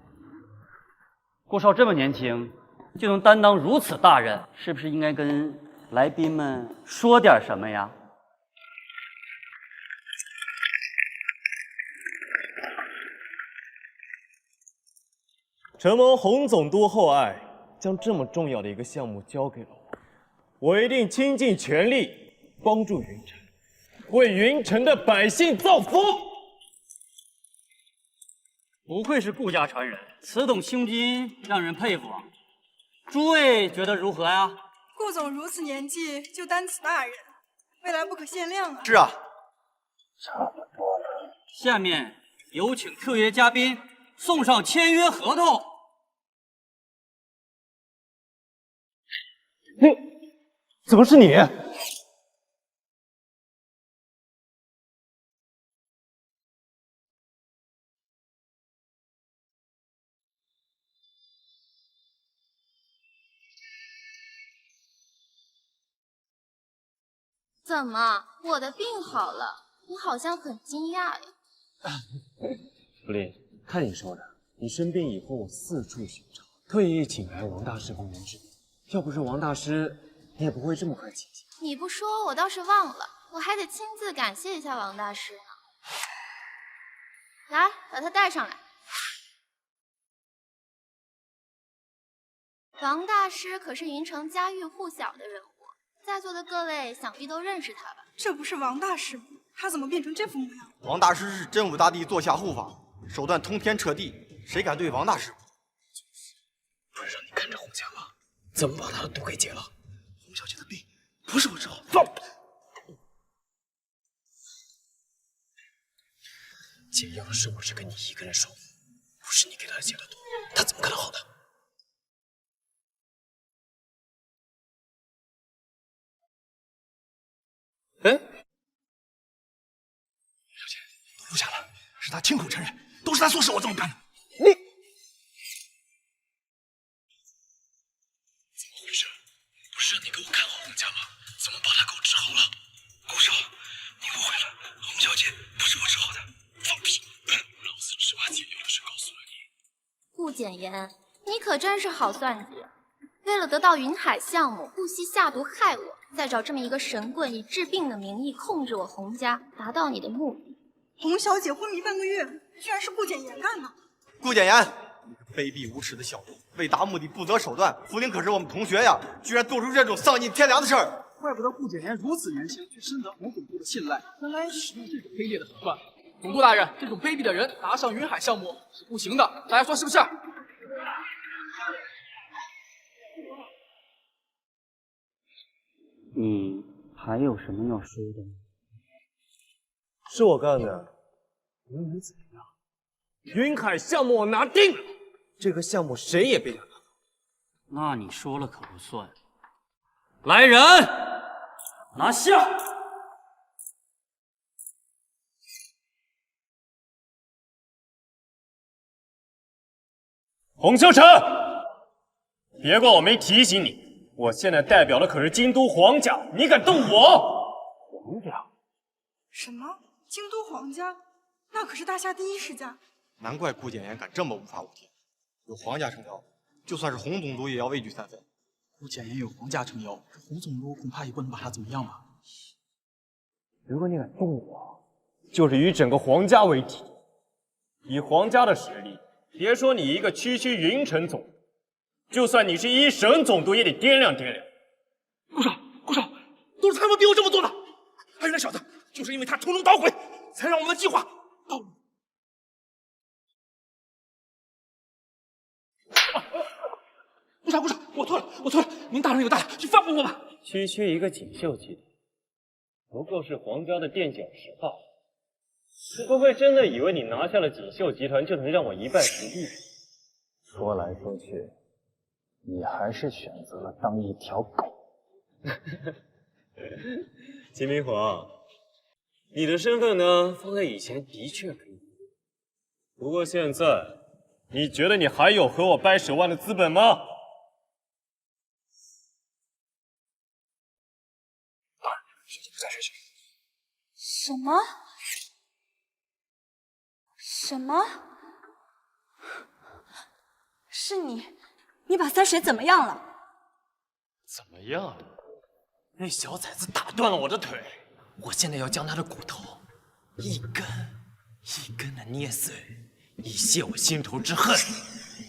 顾少这么年轻，就能担当如此大任，是不是应该跟来宾们说点什么呀？承蒙洪总督厚爱，将这么重要的一个项目交给了我，我一定倾尽全力帮助云城，为云城的百姓造福。不愧是顾家传人，此等胸襟让人佩服啊！诸位觉得如何呀？顾总如此年纪就担此大任，未来不可限量啊！是啊，差不多了。下面有请特约嘉宾送上签约合同。怎么是你？怎么，我的病好了？你好像很惊讶呀。福林，看你说的，你生病以后我四处寻找，特意请来王大师帮忙治病。要不是王大师，你也不会这么快清醒。你不说，我倒是忘了，我还得亲自感谢一下王大师呢。来，把他带上来。王大师可是云城家喻户晓的人物，在座的各位想必都认识他吧？这不是王大师吗？他怎么变成这副模样？王大师是真武大帝座下护法，手段通天彻地，谁敢对王大师？不是让你看着洪家吗？怎么把他的毒给解了？不是我治好，放！解药的事我是跟你一个人说，不是你给他的解的毒，他怎么可能好的？哎，了解，都录下了，是他亲口承认，都是他唆使我这么干的。你怎么回事？不是让你给我看好洪家吗？怎么把他给我治好了？顾少，你误会了，洪小姐不是我治好的，放屁！老子只把解药的事告诉了你。顾简言，你可真是好算计，为了得到云海项目，不惜下毒害我，再找这么一个神棍，以治病的名义控制我洪家，达到你的目的。洪小姐昏迷半个月，居然是顾简言干的。顾简言，你个卑鄙无耻的小人，为达目的不择手段。福林可是我们同学呀，居然做出这种丧尽天良的事儿！怪不得顾简言如此年轻，却深得洪总督的信赖。原来使用这种卑劣的手段。总督大人，这种卑鄙的人拿上云海项目是不行的，大家说是不是？你还有什么要说的吗？是我干的，你能怎样？云海项目我拿定了，这个项目谁也别想拿走。那你说了可不算。来人，拿下！洪秀成，别怪我没提醒你，我现在代表的可是京都皇家，你敢动我？皇家？什么？京都皇家？那可是大夏第一世家。难怪顾简言敢这么无法无天，有皇家撑腰，就算是洪总督也要畏惧3分。顾简言有皇家撑腰，这洪总督恐怕也不能把他怎么样吧？如果你敢动我，就是与整个皇家为敌。以皇家的实力，别说你一个区云城总督，就算你是一省总督，也得掂量掂量。顾少，都是他们逼我这么做的。还有那小子，就是因为他从中捣鬼，才让我们的计划暴露。顾少，我错了，您大人有大量，就放过我吧。区一个锦绣集团，不过是皇家的垫脚石罢了。不会真的以为你拿下了锦绣集团就能让我一败涂地？说来说去，你还是选择了当一条狗。秦明皇，你的身份呢，放在以前的确可以，不过现在，你觉得你还有和我掰手腕的资本吗？再睡去。什么？是你把三水怎么样了？怎么样？那小崽子打断了我的腿，我现在要将他的骨头一根一根的捏碎，以泄我心头之恨。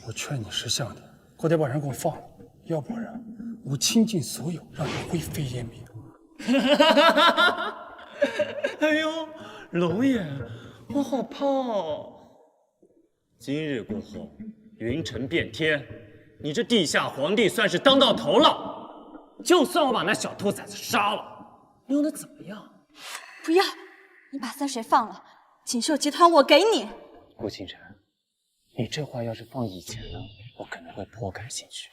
我劝你识相点，快点把人给我放了，要不然我倾尽所有让你灰飞烟灭。哎呦，龙爷，我好怕哦！今日过后，云城变天，你这地下皇帝算是当到头了。就算我把那小兔崽子杀了，你又能怎么样？不要！你把三水放了，锦绣集团我给你。顾倾城，你这话要是放以前呢，我可能会颇感兴趣。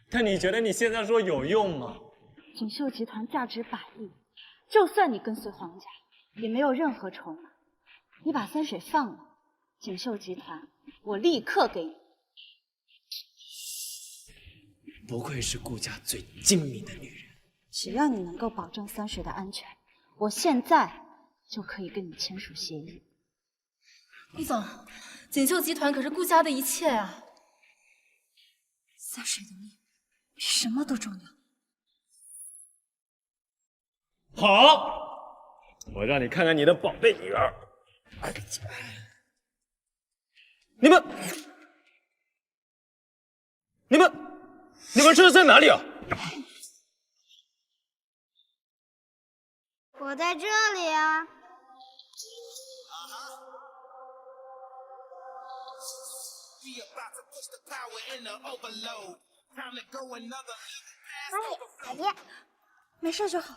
但你觉得你现在说有用吗？锦绣集团价值100亿，就算你跟随皇家，也没有任何筹码。你把三水放了，锦绣集团我立刻给你。不愧是顾家最精明的女人。只要你能够保证三水的安全，我现在就可以跟你签署协议。顾总，锦绣集团可是顾家的一切啊！三水的命比什么都重要。好，我让你看看你的宝贝女儿。你们这是在哪里啊？我在这里啊。哎，小蝶，没事就好，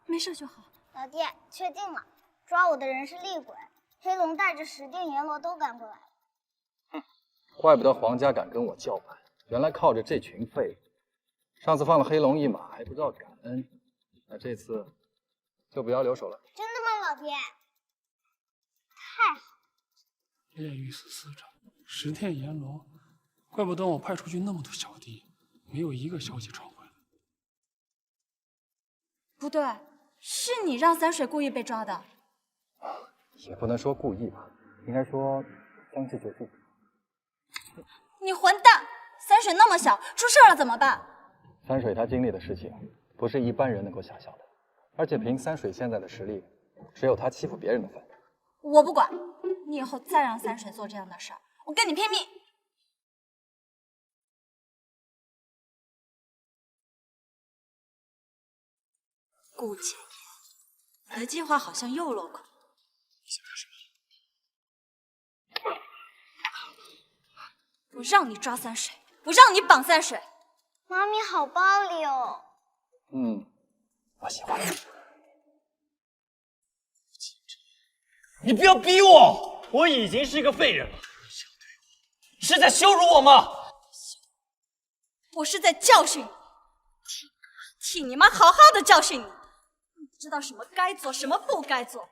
没事就好。老爹，确定了，抓我的人是厉鬼，黑龙带着石锭、阎罗都赶过来了。哼，怪不得皇家敢跟我叫板，原来靠着这群废物。上次放了黑龙一马，还不知道感恩，那这次就不要留手了。真的吗，老爹？太好。炼狱司司长，石天阎罗，怪不得我派出去那么多小弟，没有一个消息传回来。不对，是你让三水故意被抓的。也不能说故意吧，应该说将计就计。你混蛋！三水那么小，出事了怎么办？三水他经历的事情，不是一般人能够想象的。而且凭三水现在的实力，只有他欺负别人的份。我不管，你以后再让三水做这样的事儿，我跟你拼命！顾简言，你的计划好像又落空。你想干什么？我让你抓三水，我让你绑三水。妈咪好暴力哦。我喜欢。你不要逼我，我已经是一个废人了。你是在羞辱我吗？我是在教训你，替你妈好好的教训你。你知道什么该做，什么不该做。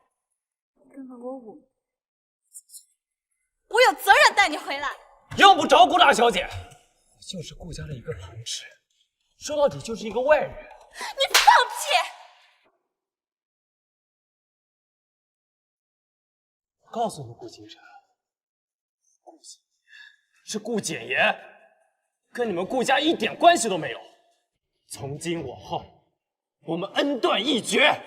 跟了我5年，我有责任带你回来。用不着，顾大小姐，我就是顾家的一个旁支，说到底就是一个外人。你放弃！我告诉你，顾清晨，顾简言是顾简言，跟你们顾家一点关系都没有。从今往后，我们恩断义绝。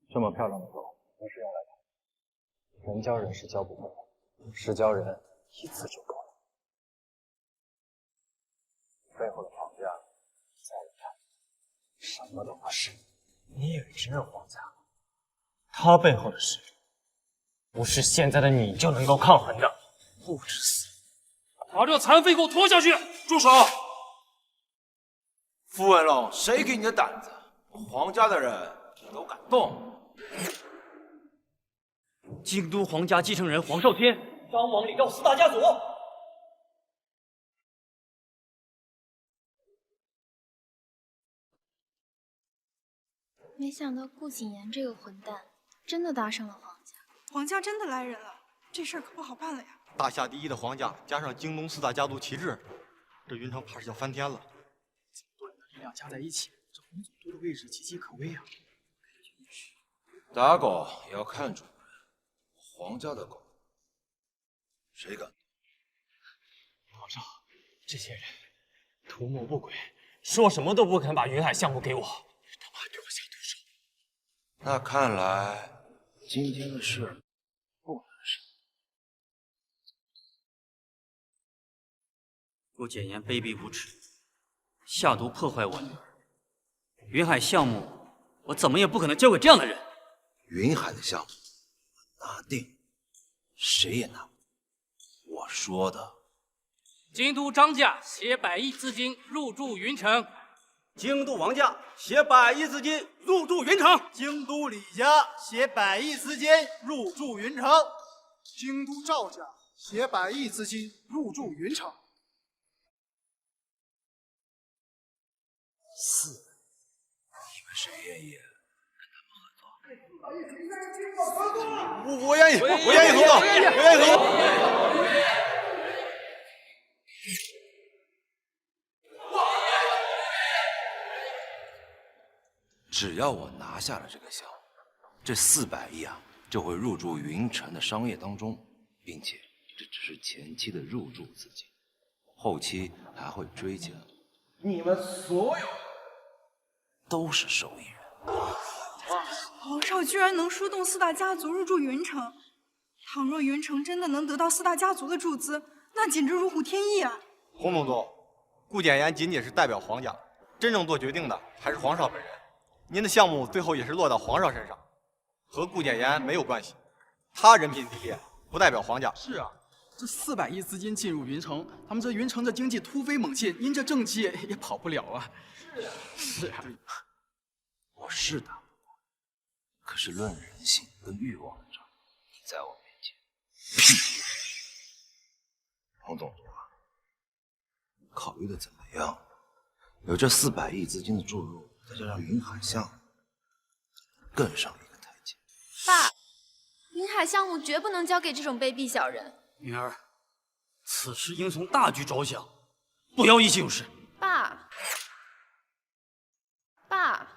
这么漂亮的狗，不是用来打，人教人是教不会的，是教人一次就够了。背后的皇家，在我看，什么都不是。你以为真是皇家？他背后的势力，不是现在的你就能够抗衡的。不知死！把这残废给我拖下去！住手！傅文龙，谁给你的胆子？皇家的人你都敢动？京都皇家继承人黄少天、张王李赵4大家族。没想到顾谨言这个混蛋真的搭上了皇家，皇家真的来人了，这事儿可不好办了呀！大夏第一的皇家加上京东4大家族旗帜，这云城怕是要翻天了。这么多人的力量加在一起，这洪总督的位置岌岌可危啊！打狗也要看主人，皇家的狗，谁敢？皇上，这些人图谋不轨，说什么都不肯把云海项目给我，他妈对我下毒手。那看来今天的事不能是。顾简言卑鄙无耻，下毒破坏我女儿。云海项目，我怎么也不可能交给这样的人。云海的项目我拿定，谁也拿不定。我说的。京都张家携100亿资金入驻云城。京都王家携100亿资金入驻云城。京都李家携100亿资金入驻云城。京都赵家携100亿资金入驻云城。你们谁愿意跟他们合作？我愿意，我愿意合作，我愿意合作。只要我拿下了这个项目，这400亿啊就会入驻云城的商业当中，并且这只是前期的入驻资金，后期还会追加。你们所有都是受益人。皇上居然能说动4大家族入驻云城，倘若云城真的能得到4大家族的注资，那简直如虎添翼啊！洪总督，顾简言仅仅是代表皇家，真正做决定的还是皇上本人。您的项目最后也是落到皇上身上，和顾简言没有关系。他人品低劣，不代表皇家。是啊，这400亿资金进入云城，他们这云城的经济突飞猛进，您这政绩也跑不了啊。是啊，我是打不过，可是论人性跟欲望的仗，你在我面前屁！彭总督啊，考虑的怎么样？有这400亿资金的注入，再加上云海项目，更上一个台阶。爸，云海项目绝不能交给这种卑鄙小人。女儿，此事应从大局着想，不要意气用事。爸，爸，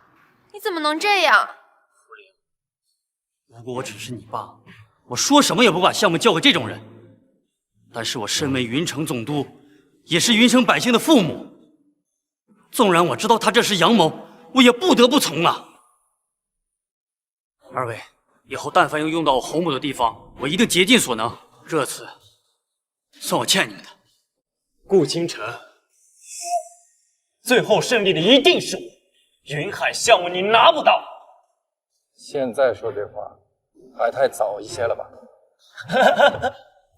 你怎么能这样？如果我只是你爸，我说什么也不把项目交给这种人。但是我身为云城总督，也是云城百姓的父母。纵然我知道他这是阳谋，我也不得不从啊！二位，以后但凡有用到我侯母的地方，我一定竭尽所能。这次算我欠你们的。顾倾城，最后胜利的一定是我。云海项目你拿不到。现在说这话还太早一些了吧？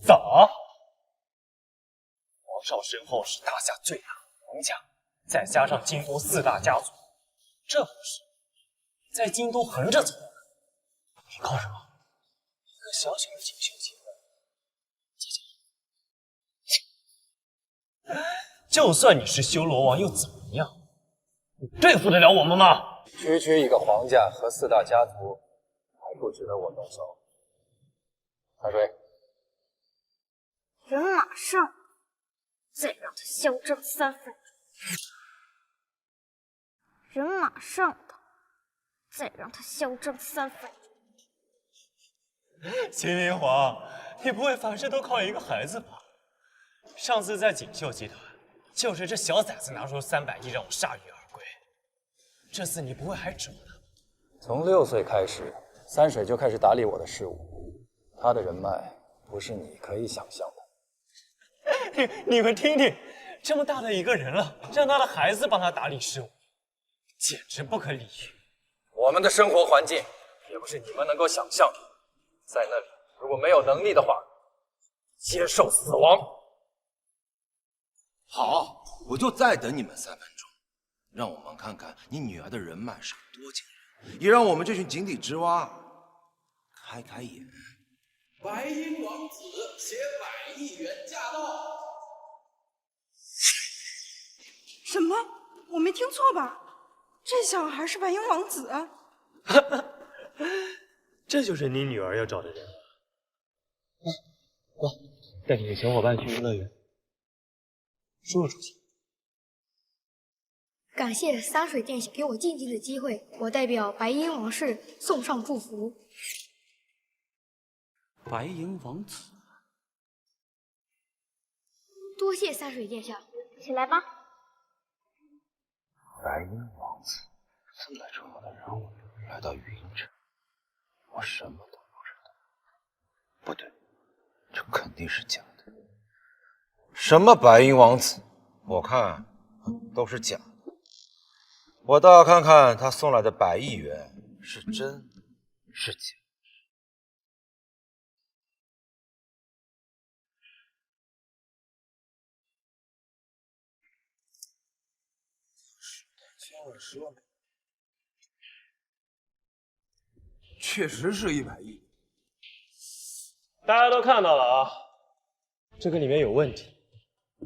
早？皇少身后是大夏最大的皇家。再加上京都4大家族，这不是在京都横着走？你靠什么？一个小小的锦绣集团，就算你是修罗王又怎么样？你对付得了我们吗？区一个皇家和4大家族，还不值得我动手。三水，人马上，再让他嚣张3分钟。人马上的，再让他嚣张3分钟。秦明皇，你不会凡事都靠一个孩子吧？上次在锦绣集团，就是这小崽子拿出300亿让我铩羽而归。这次你不会还折呢？从6岁开始，三水就开始打理我的事务，他的人脉不是你可以想象的。你们听听，这么大的一个人了，让他的孩子帮他打理事务，简直不可理喻。我们的生活环境也不是你们能够想象的，在那里如果没有能力的话，接受死亡。好，我就再等你们3分钟，让我们看看你女儿的人脉是有多惊人，也让我们这群井底之蛙开开眼。白鹰王子携100亿元驾到！什么？我没听错吧？这小孩是白鹰王子？这就是你女儿要找的人。走，带你的小伙伴去游乐园。叔叔出席。感谢三水殿下给我晋级的机会，我代表白鹰王室送上祝福。白银王子，多谢三水殿下，起来吧。白鹰王子这么重要的人物来到云城，我什么都不知道。不对，这肯定是假的。什么白鹰王子，我看都是假的。我倒要看看他送来的100亿元是真是假。确实是100亿。大家都看到了啊，这个里面有问题。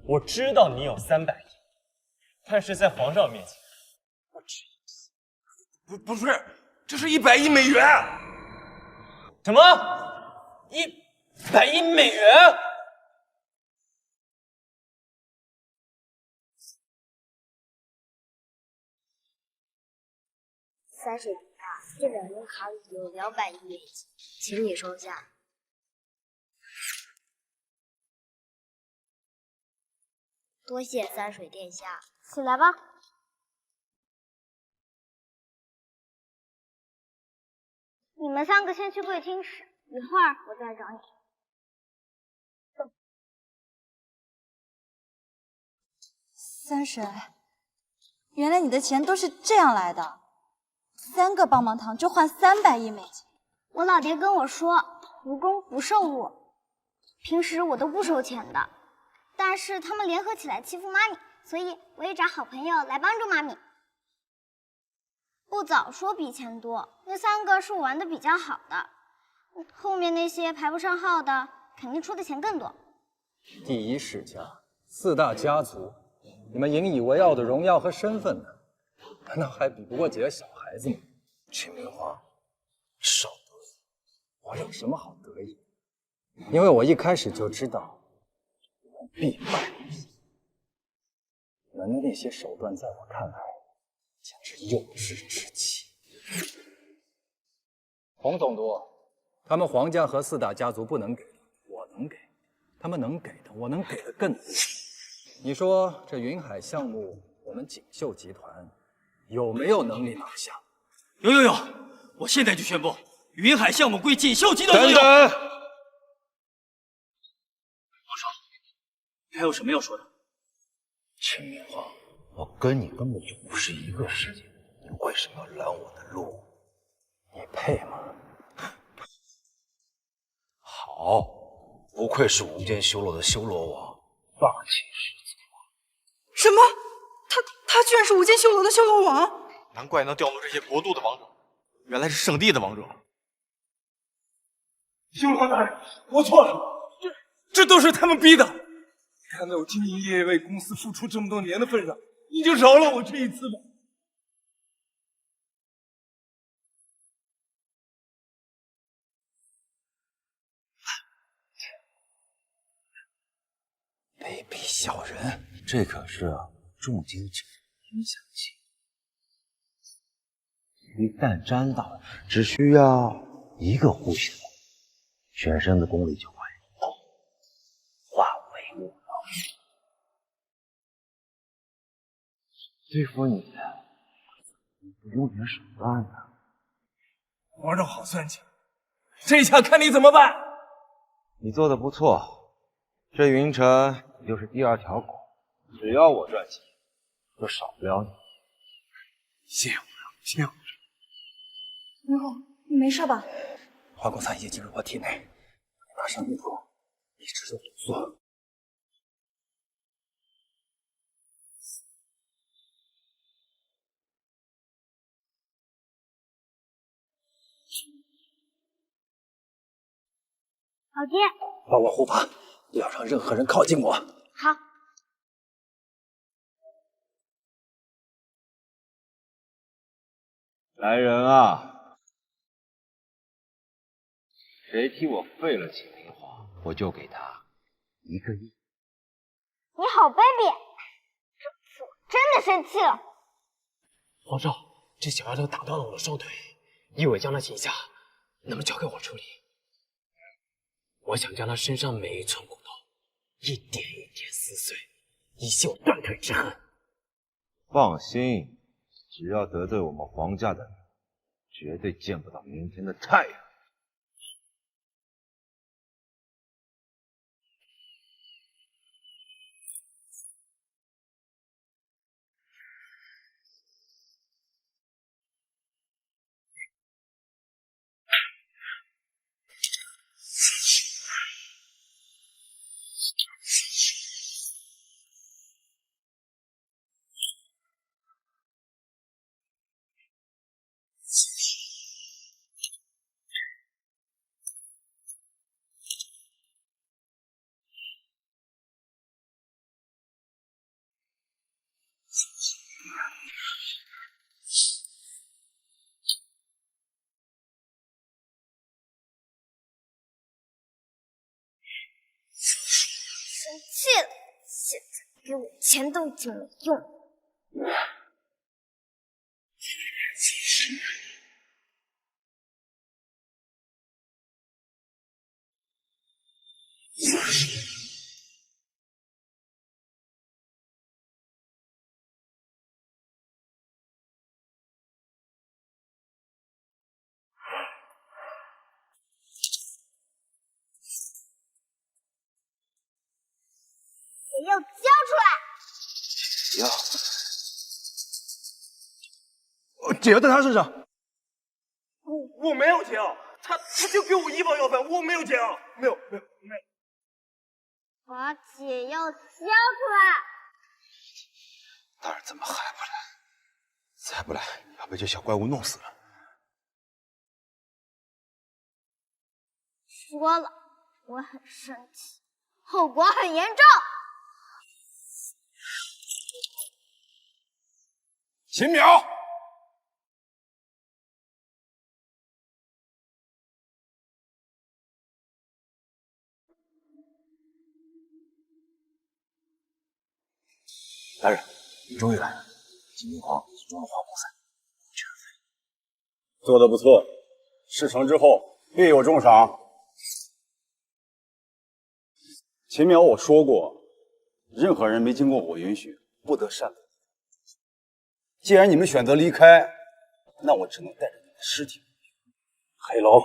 我知道你有300亿，但是在皇上面前不值一提。不是，这是100亿美元。什么？100亿美元？三水殿下，这2张卡里有200亿美金，请你收下。多谢三水殿下，起来吧。你们3个先去贵厅室，一会儿我再找你。三水，原来你的钱都是这样来的，3个棒棒糖就换300亿美金。我老爹跟我说，无功不受禄，平时我都不收钱的。但是他们联合起来欺负妈咪，所以我也找好朋友来帮助妈咪。不早说比以前多，那3个是我玩的比较好的，后面那些排不上号的，肯定出的钱更多。第一世家，4大家族，你们引以为傲的荣耀和身份呢？难道还比不过几个小孩子吗？秦明华，少得意！我有什么好得意？因为我一开始就知道你们必败无疑。你们的那些手段，在我看来，简直幼稚至极。洪总督，他们黄家和4大家族不能给的，我能给；他们能给的，我能给的更多。你说这云海项目，我们锦绣集团有没有能力拿下？有！我现在就宣布，云海项目归锦绣集团所有。等等，皇上，还有什么要说的？秦明华，我跟你根本就不是一个世界，你为什么要拦我的路？你配吗？好，不愧是无间修罗的修罗王，霸气十足。什么？他居然是无间修罗的修罗王？难怪能调动这些国度的王者，原来是圣地的王者。修罗大人，我错了，这都是他们逼的。看在我兢兢业业为公司付出这么多年的份上，你就饶了我这一次吧。卑鄙小人，这可是重金请影响器，一旦沾到，只需要一个呼吸的功夫，全身的功力就会化为乌有。对付你，不用点手段呢？皇上好算计，这下看你怎么办。你做的不错，这云城你就是第2条狗，只要我赚钱，就少不了你。谢皇上，谢皇上。云后，你没事吧？花果参已经进入我体内，马上入口，一直有毒素。老爹，保我护法，不要让任何人靠近我。好。来人啊！谁替我废了秦明华，我就给他1个亿。你好卑鄙！这次我真的生气了。皇上，这小丫头打断了我的双腿，一尾将她擒下，那么交给我处理。我想将她身上每一寸骨头一点一点撕碎，以秀断腿之恨。放心，只要得罪我们皇家的人，绝对见不到明天的太阳。生气了，现在给我钱都已经没用了。我要交出来！解药在他身上。我没有解药，他就给我医保要饭，我没有解药，没有。把解药交出来！大人怎么还不来？再不来要被这小怪物弄死了。说了，我很生气，后果很严重。秦淼，大人，你终于来了。秦明皇已经装了花果伞，全废。做得不错，事成之后必有重赏。秦淼，我说过，任何人没经过我允许，不得擅自。既然你们选择离开，那我只能带着你们的尸体回去。黑龙，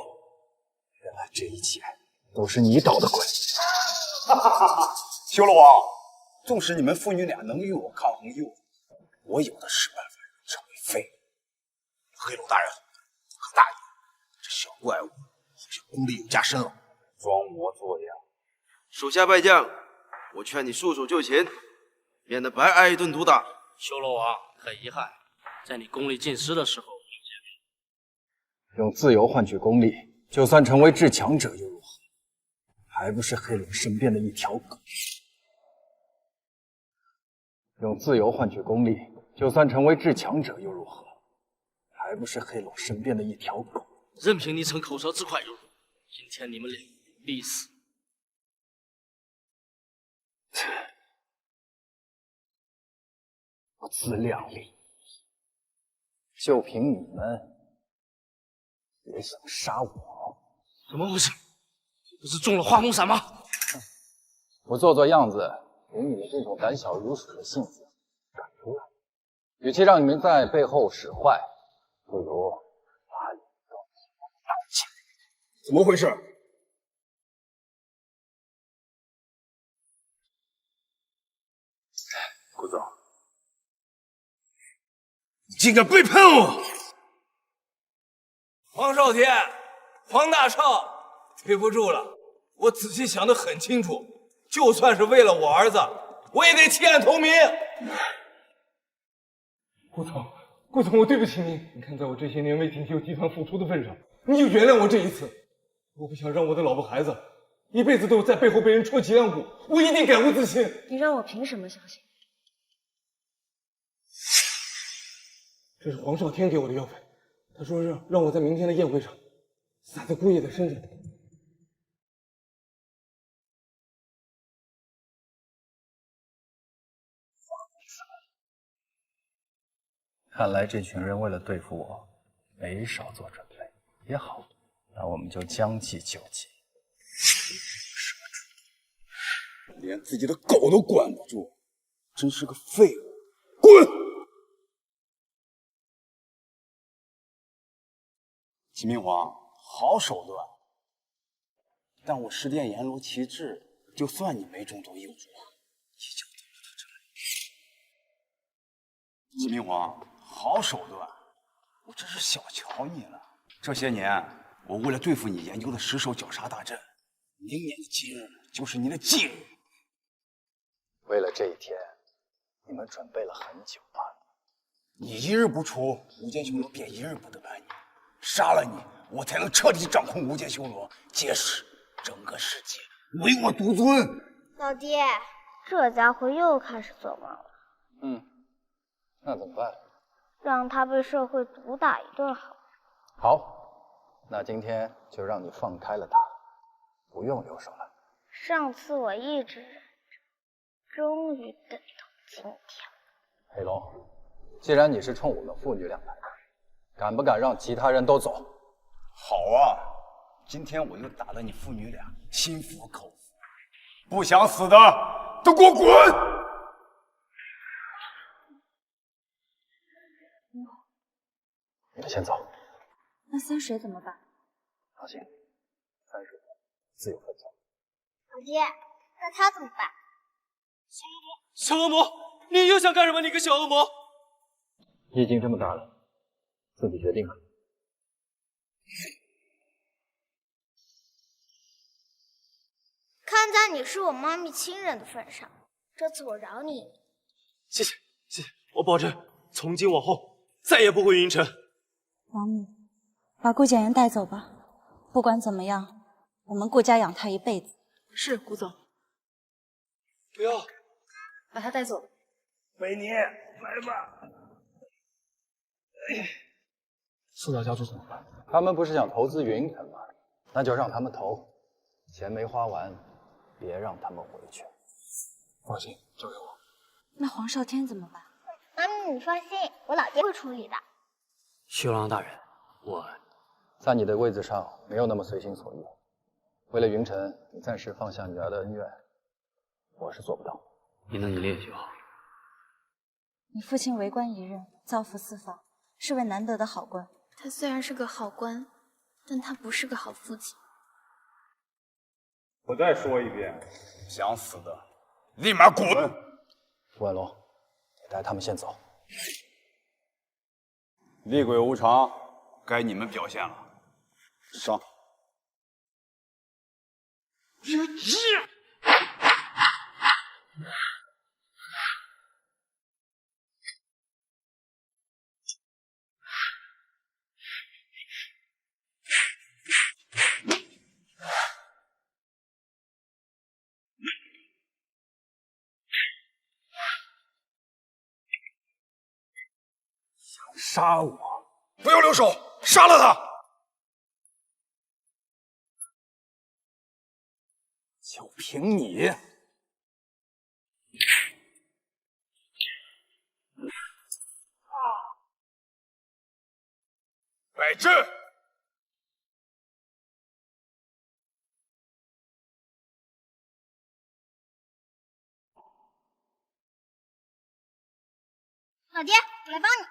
原来这一切都是你捣的鬼！哈哈哈哈！修罗王，纵使你们父女俩能与我抗衡诱惑，我有的是办法让你成为废。黑龙大人，可大意，这小怪物好像功力有加深了，装模作样。属下败将，我劝你束手就擒，免得白挨一顿毒打。修罗王，很遗憾，在你功力尽失的时候，用自由换取功力，就算成为至强者又如何？还不是黑龙身边的一条狗。用自由换取功力，就算成为至强者又如何？还不是黑龙身边的一条狗。任凭你逞口舌之快如何，今天你们俩必死。不自量力！就凭你们，也想杀我？怎么回事？你不是中了化工伞吗？不做做样子，凭你们这种胆小如鼠的性子，敢出来？与其让你们在背后使坏，不如把你们都打起来。怎么回事？顾总，你竟敢背叛我！黄少天，黄大少，对不住了，我仔细想得很清楚，就算是为了我儿子，我也得弃暗投明。顾总，顾总，我对不起您。你看在我这些年为锦绣集团付出的份上，你就原谅我这一次。我不想让我的老婆孩子一辈子都在背后被人戳脊梁骨，我一定改过自新。你让我凭什么相信？这是黄少天给我的药粉，他说让我在明天的宴会上撒在姑爷的身上。看来这群人为了对付我，没少做准备。也好，那我们就将计就计。连自己的狗都管不住，真是个废物！滚！秦明皇，好手段，但我十殿阎罗旗帜，就算你没中毒诱主，也就走不到这里。秦明皇，好手段，我真是小瞧你了。这些年，我为了对付你研究的10手绞杀大阵，明年的今日就是你的忌日。为了这一天，你们准备了很久吧？你一日不出，无间修罗便一日不得安宁。杀了你，我才能彻底掌控无间修罗，届时整个世界唯我独尊。老爹，这家伙又开始做梦了。那怎么办？让他被社会毒打一顿好。好，那今天就让你放开了他，不用留手了。上次我一直忍着，终于等到今天。黑龙，既然你是冲我们父女俩来的，敢不敢让其他人都走？好啊，今天我就打得你父女俩心服口服。不想死的都给我滚！你们先走。那三水怎么办？放心，三水自有分寸。老爹，那他怎么办？小恶魔，你又想干什么？你个小恶魔！你已经这么大了，自己决定吧。看在你是我妈咪亲人的份上，这次我饶你。谢谢，我保证从今往后再也不回云城。王母，把顾简言带走吧。不管怎么样，我们顾家养他一辈子。是，顾总。不要，把他带走。维尼，来吧。四大家族怎么办？他们不是想投资云城吗？那就让他们投，钱没花完，别让他们回去。放心，交给我。那黄少天怎么办？妈咪，你放心，我老爹会处理的。修郎大人，我在你的位子上没有那么随心所欲。为了云城，你暂时放下女儿的恩怨，我是做不到。你能以烈就好。你父亲为官一任，造福四方，是位难得的好官。他虽然是个好官，但他不是个好父亲。我再说一遍，想死的立马滚！朱文龙，你带他们先走。厉鬼无常，该你们表现了。上！杀我！不要留手，杀了他！就凭你！摆阵！老爹，我来帮你。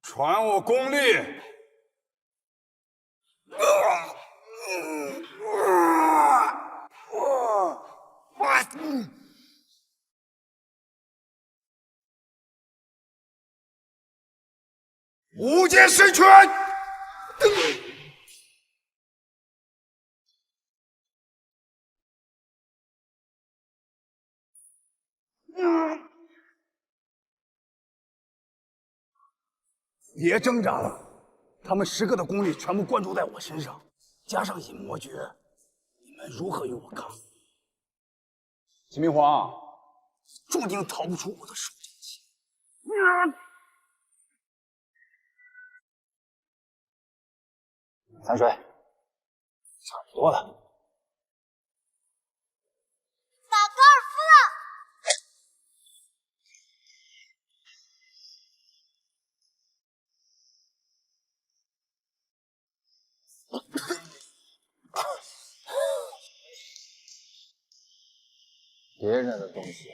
传我功力！无间神拳！别挣扎了，他们10个的功力全部灌注在我身上，加上隐魔诀，你们如何与我抗？秦明皇，注定逃不出我的手掌心。三水，差不多了。打高尔夫了！别人的东西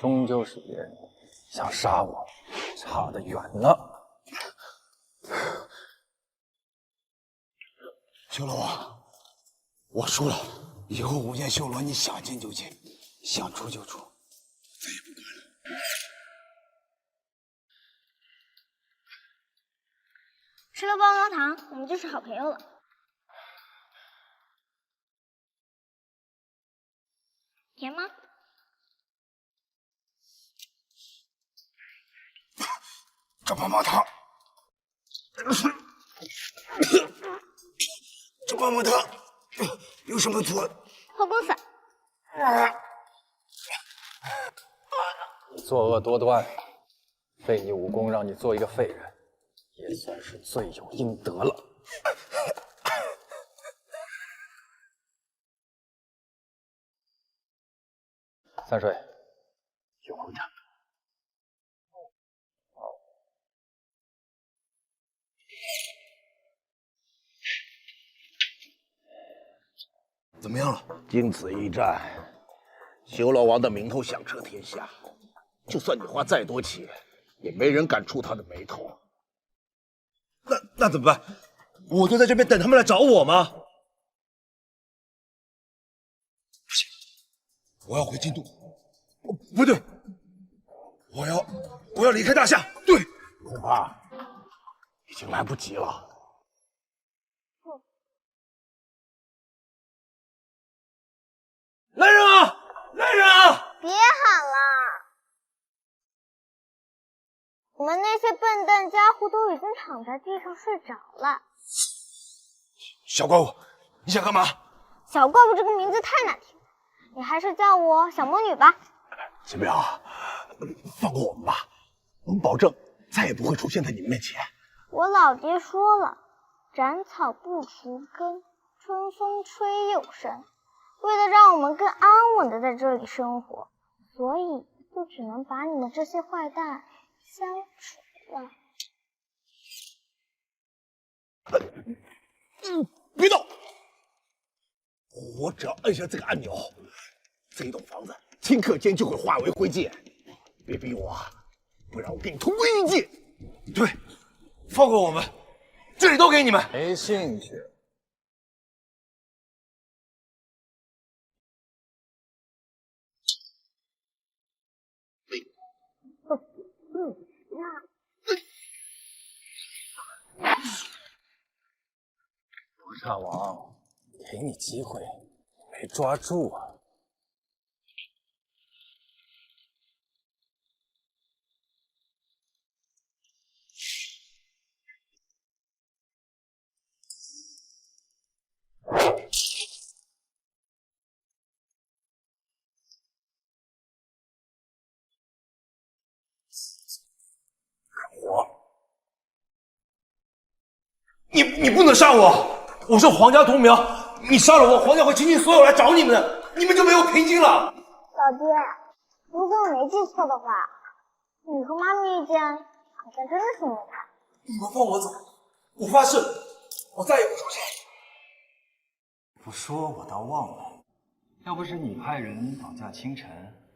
终究是别人的，想杀我，差得远了。修罗王，我输了，以后无间修罗你想进就进，想出就出，再也不管了。吃了棒棒糖，我们就是好朋友了。甜吗？这棒棒糖，这棒棒糖有什么毒？后宫粉。作恶多端，废你武功，让你做一个废人，也算是罪有应得了。三水，有空点。怎么样了？经此一战，修罗王的名头响彻天下，就算你花再多钱，也没人敢触他的眉头。那怎么办？我就在这边等他们来找我吗？不行，我要回京都。不对，我要离开大夏。对，恐怕已经来不及了。来人啊！来人啊！别喊了，我们那些笨蛋家伙都已经躺在地上睡着了。小怪物，你想干嘛？小怪物这个名字太难听了，你还是叫我小魔女吧。秦淼，放过我们吧，我们保证再也不会出现在你们面前。我老爹说了，斩草不除根，春风吹又生。为了让我们更安稳的在这里生活，所以就只能把你们这些坏蛋消除了。别动！我只要按下这个按钮，这栋房子顷刻间就会化为灰烬。别逼我，不然我跟你同归于尽。对，放过我们，这里都给你们。没兴趣。罗刹王，给你机会，没抓住啊！你不能杀我！我是皇家同苗，你杀了我，皇家会倾尽所有来找你们的，你们就没有平静了。老爹，如果我没记错的话，你和妈咪一见，好像真的是因为他。你们放我走，我发誓，我再也不出现。不说我倒忘了，要不是你派人绑架倾城，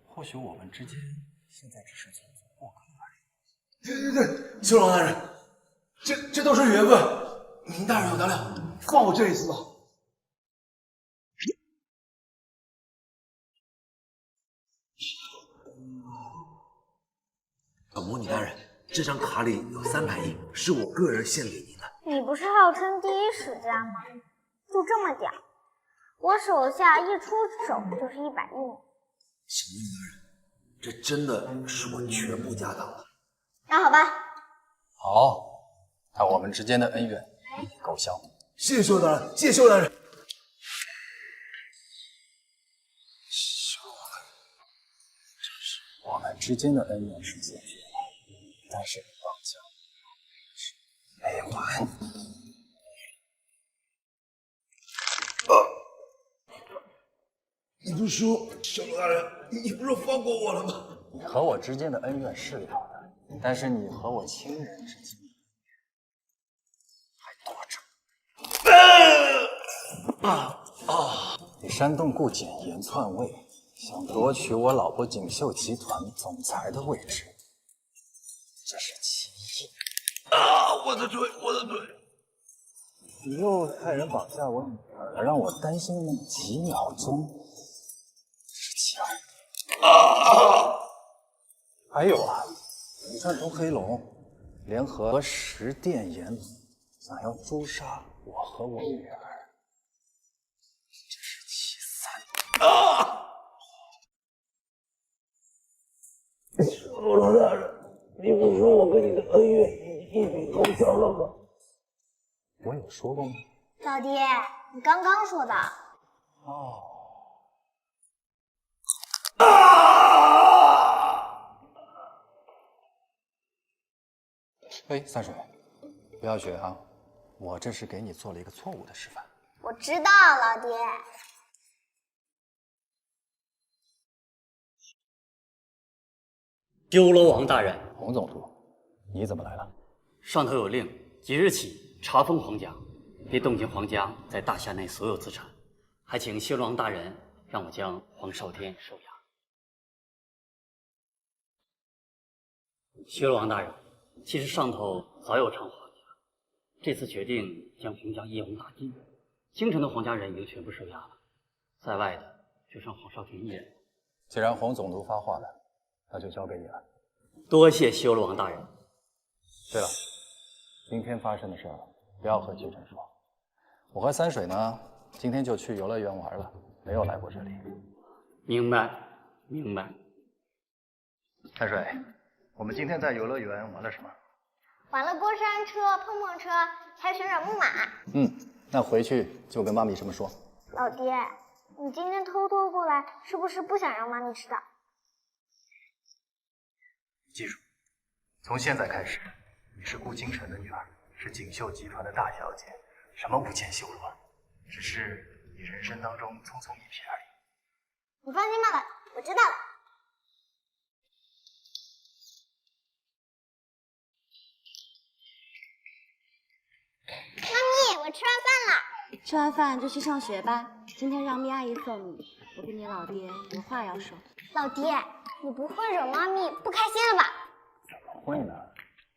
或许我们之间现在只是匆匆过客而已。对，修罗大人，这都是缘分。您大人有大量，放我这一次吧。魔女大人，这张卡里有300亿，是我个人献给您的。你不是号称第一使家吗？就这么点儿，我手下一出手就是100亿。小魔女大人，这真的是我全部家当了。那好吧。好，那我们之间的恩怨够消。谢谢修罗大人，谢谢修罗大人。我们之间的恩怨是解决了，但是绑架是没完。你不是说，修罗大人，你不是放过我了吗？你和我之间的恩怨是了的，但是你和我亲人之间还多着。你煽动顾简言篡位，想夺取我老婆锦绣集团总裁的位置，这是其一。我的腿，我的腿！你又派人绑架我女儿，让我担心那么几秒钟，这是其二。还有啊，你串通黑龙，联合十殿阎罗，想要诛杀我和我女儿，这是其三。修罗大人，你不说我跟你的恩怨一笔勾销了吗？我有说过吗？老爹，你刚刚说的。哦。哎，三水，不要学啊！我这是给你做了一个错误的示范。我知道，老爹。丢罗王大人，洪总督，你怎么来了？上头有令，即日起查封皇家，别动静皇家在大厦内所有资产，还请修罗王大人让我将黄少天收押。修罗王大人，其实上头早有传皇家，这次决定将洪家一网打尽，京城的皇家人已经全部收押了，在外的就剩黄少天一人。既然洪总督发话了，那就交给你了。多谢修罗王大人。对了，今天发生的事儿不要和季晨说。我和三水呢，今天就去游乐园玩了，没有来过这里。明白，明白。山水，我们今天在游乐园玩了什么？玩了过山车、碰碰车，还旋转木马。那回去就跟妈咪这么说。老爹，你今天偷偷过来，是不是不想让妈咪知道？记住，从现在开始，你是顾京城的女儿，是锦绣集团的大小姐，什么无间修罗，只是你人生当中匆匆一瞥而已。你放心吧，老爹，我知道了。妈咪，我吃完饭了。吃完饭就去上学吧。今天让咪阿姨送你，我跟你老爹有话要说。老爹，你不会惹妈咪不开心了吧？怎么会呢？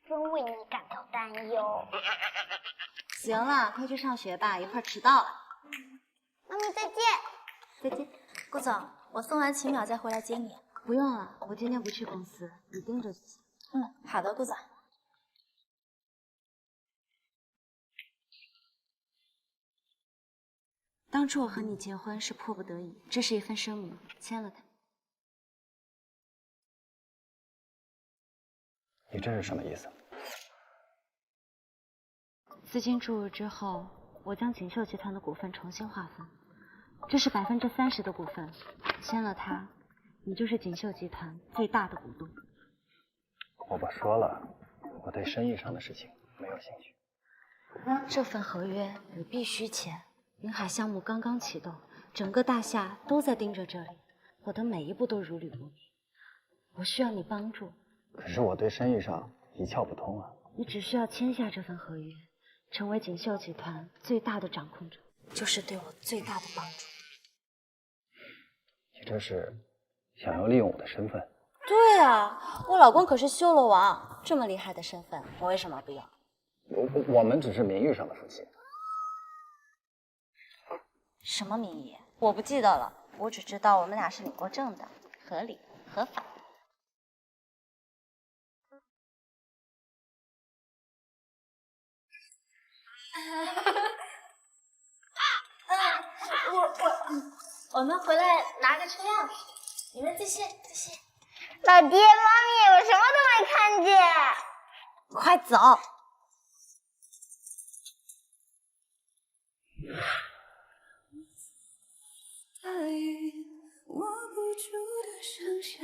真为你感到担忧。行了，快去上学吧，一会儿迟到了。妈咪再见。再见。顾总，我送完秦淼再回来接你。不用了，我今天不去公司，你盯着就行。好的，顾总。当初我和你结婚是迫不得已，这是一份声明，签了它。你这是什么意思？资金注入之后，我将锦绣集团的股份重新划分，这是30%的股份，签了它，你就是锦绣集团最大的股东。我不说了，我对生意上的事情没有兴趣。这份合约你必须签。云海项目刚刚启动，整个大厦都在盯着这里，我的每一步都如履不泥。我需要你帮助。可是我对生意上一窍不通啊。你只需要签下这份合约，成为锦绣集团最大的掌控者，就是对我最大的帮助。你这是想要利用我的身份？对啊，我老公可是修罗王，这么厉害的身份，我为什么不要？我们只是名誉上的夫妻。什么名义？我不记得了，我只知道我们俩是领过证的，合理合法。我们回来拿个车钥匙，你们继续。老爹，妈咪，我什么都没看见。快走！握不住的盛夏，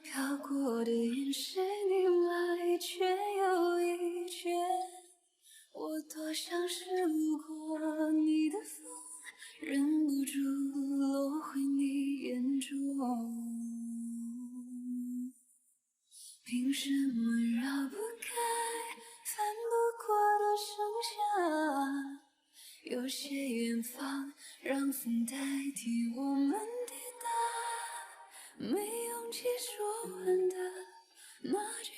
飘过的眼神一来一圈又一圈，我多想是路过你的风，忍不住落回你眼中。凭什么绕不开，翻不过的盛夏？有些远方，让风代替我们抵达，没勇气说完的那句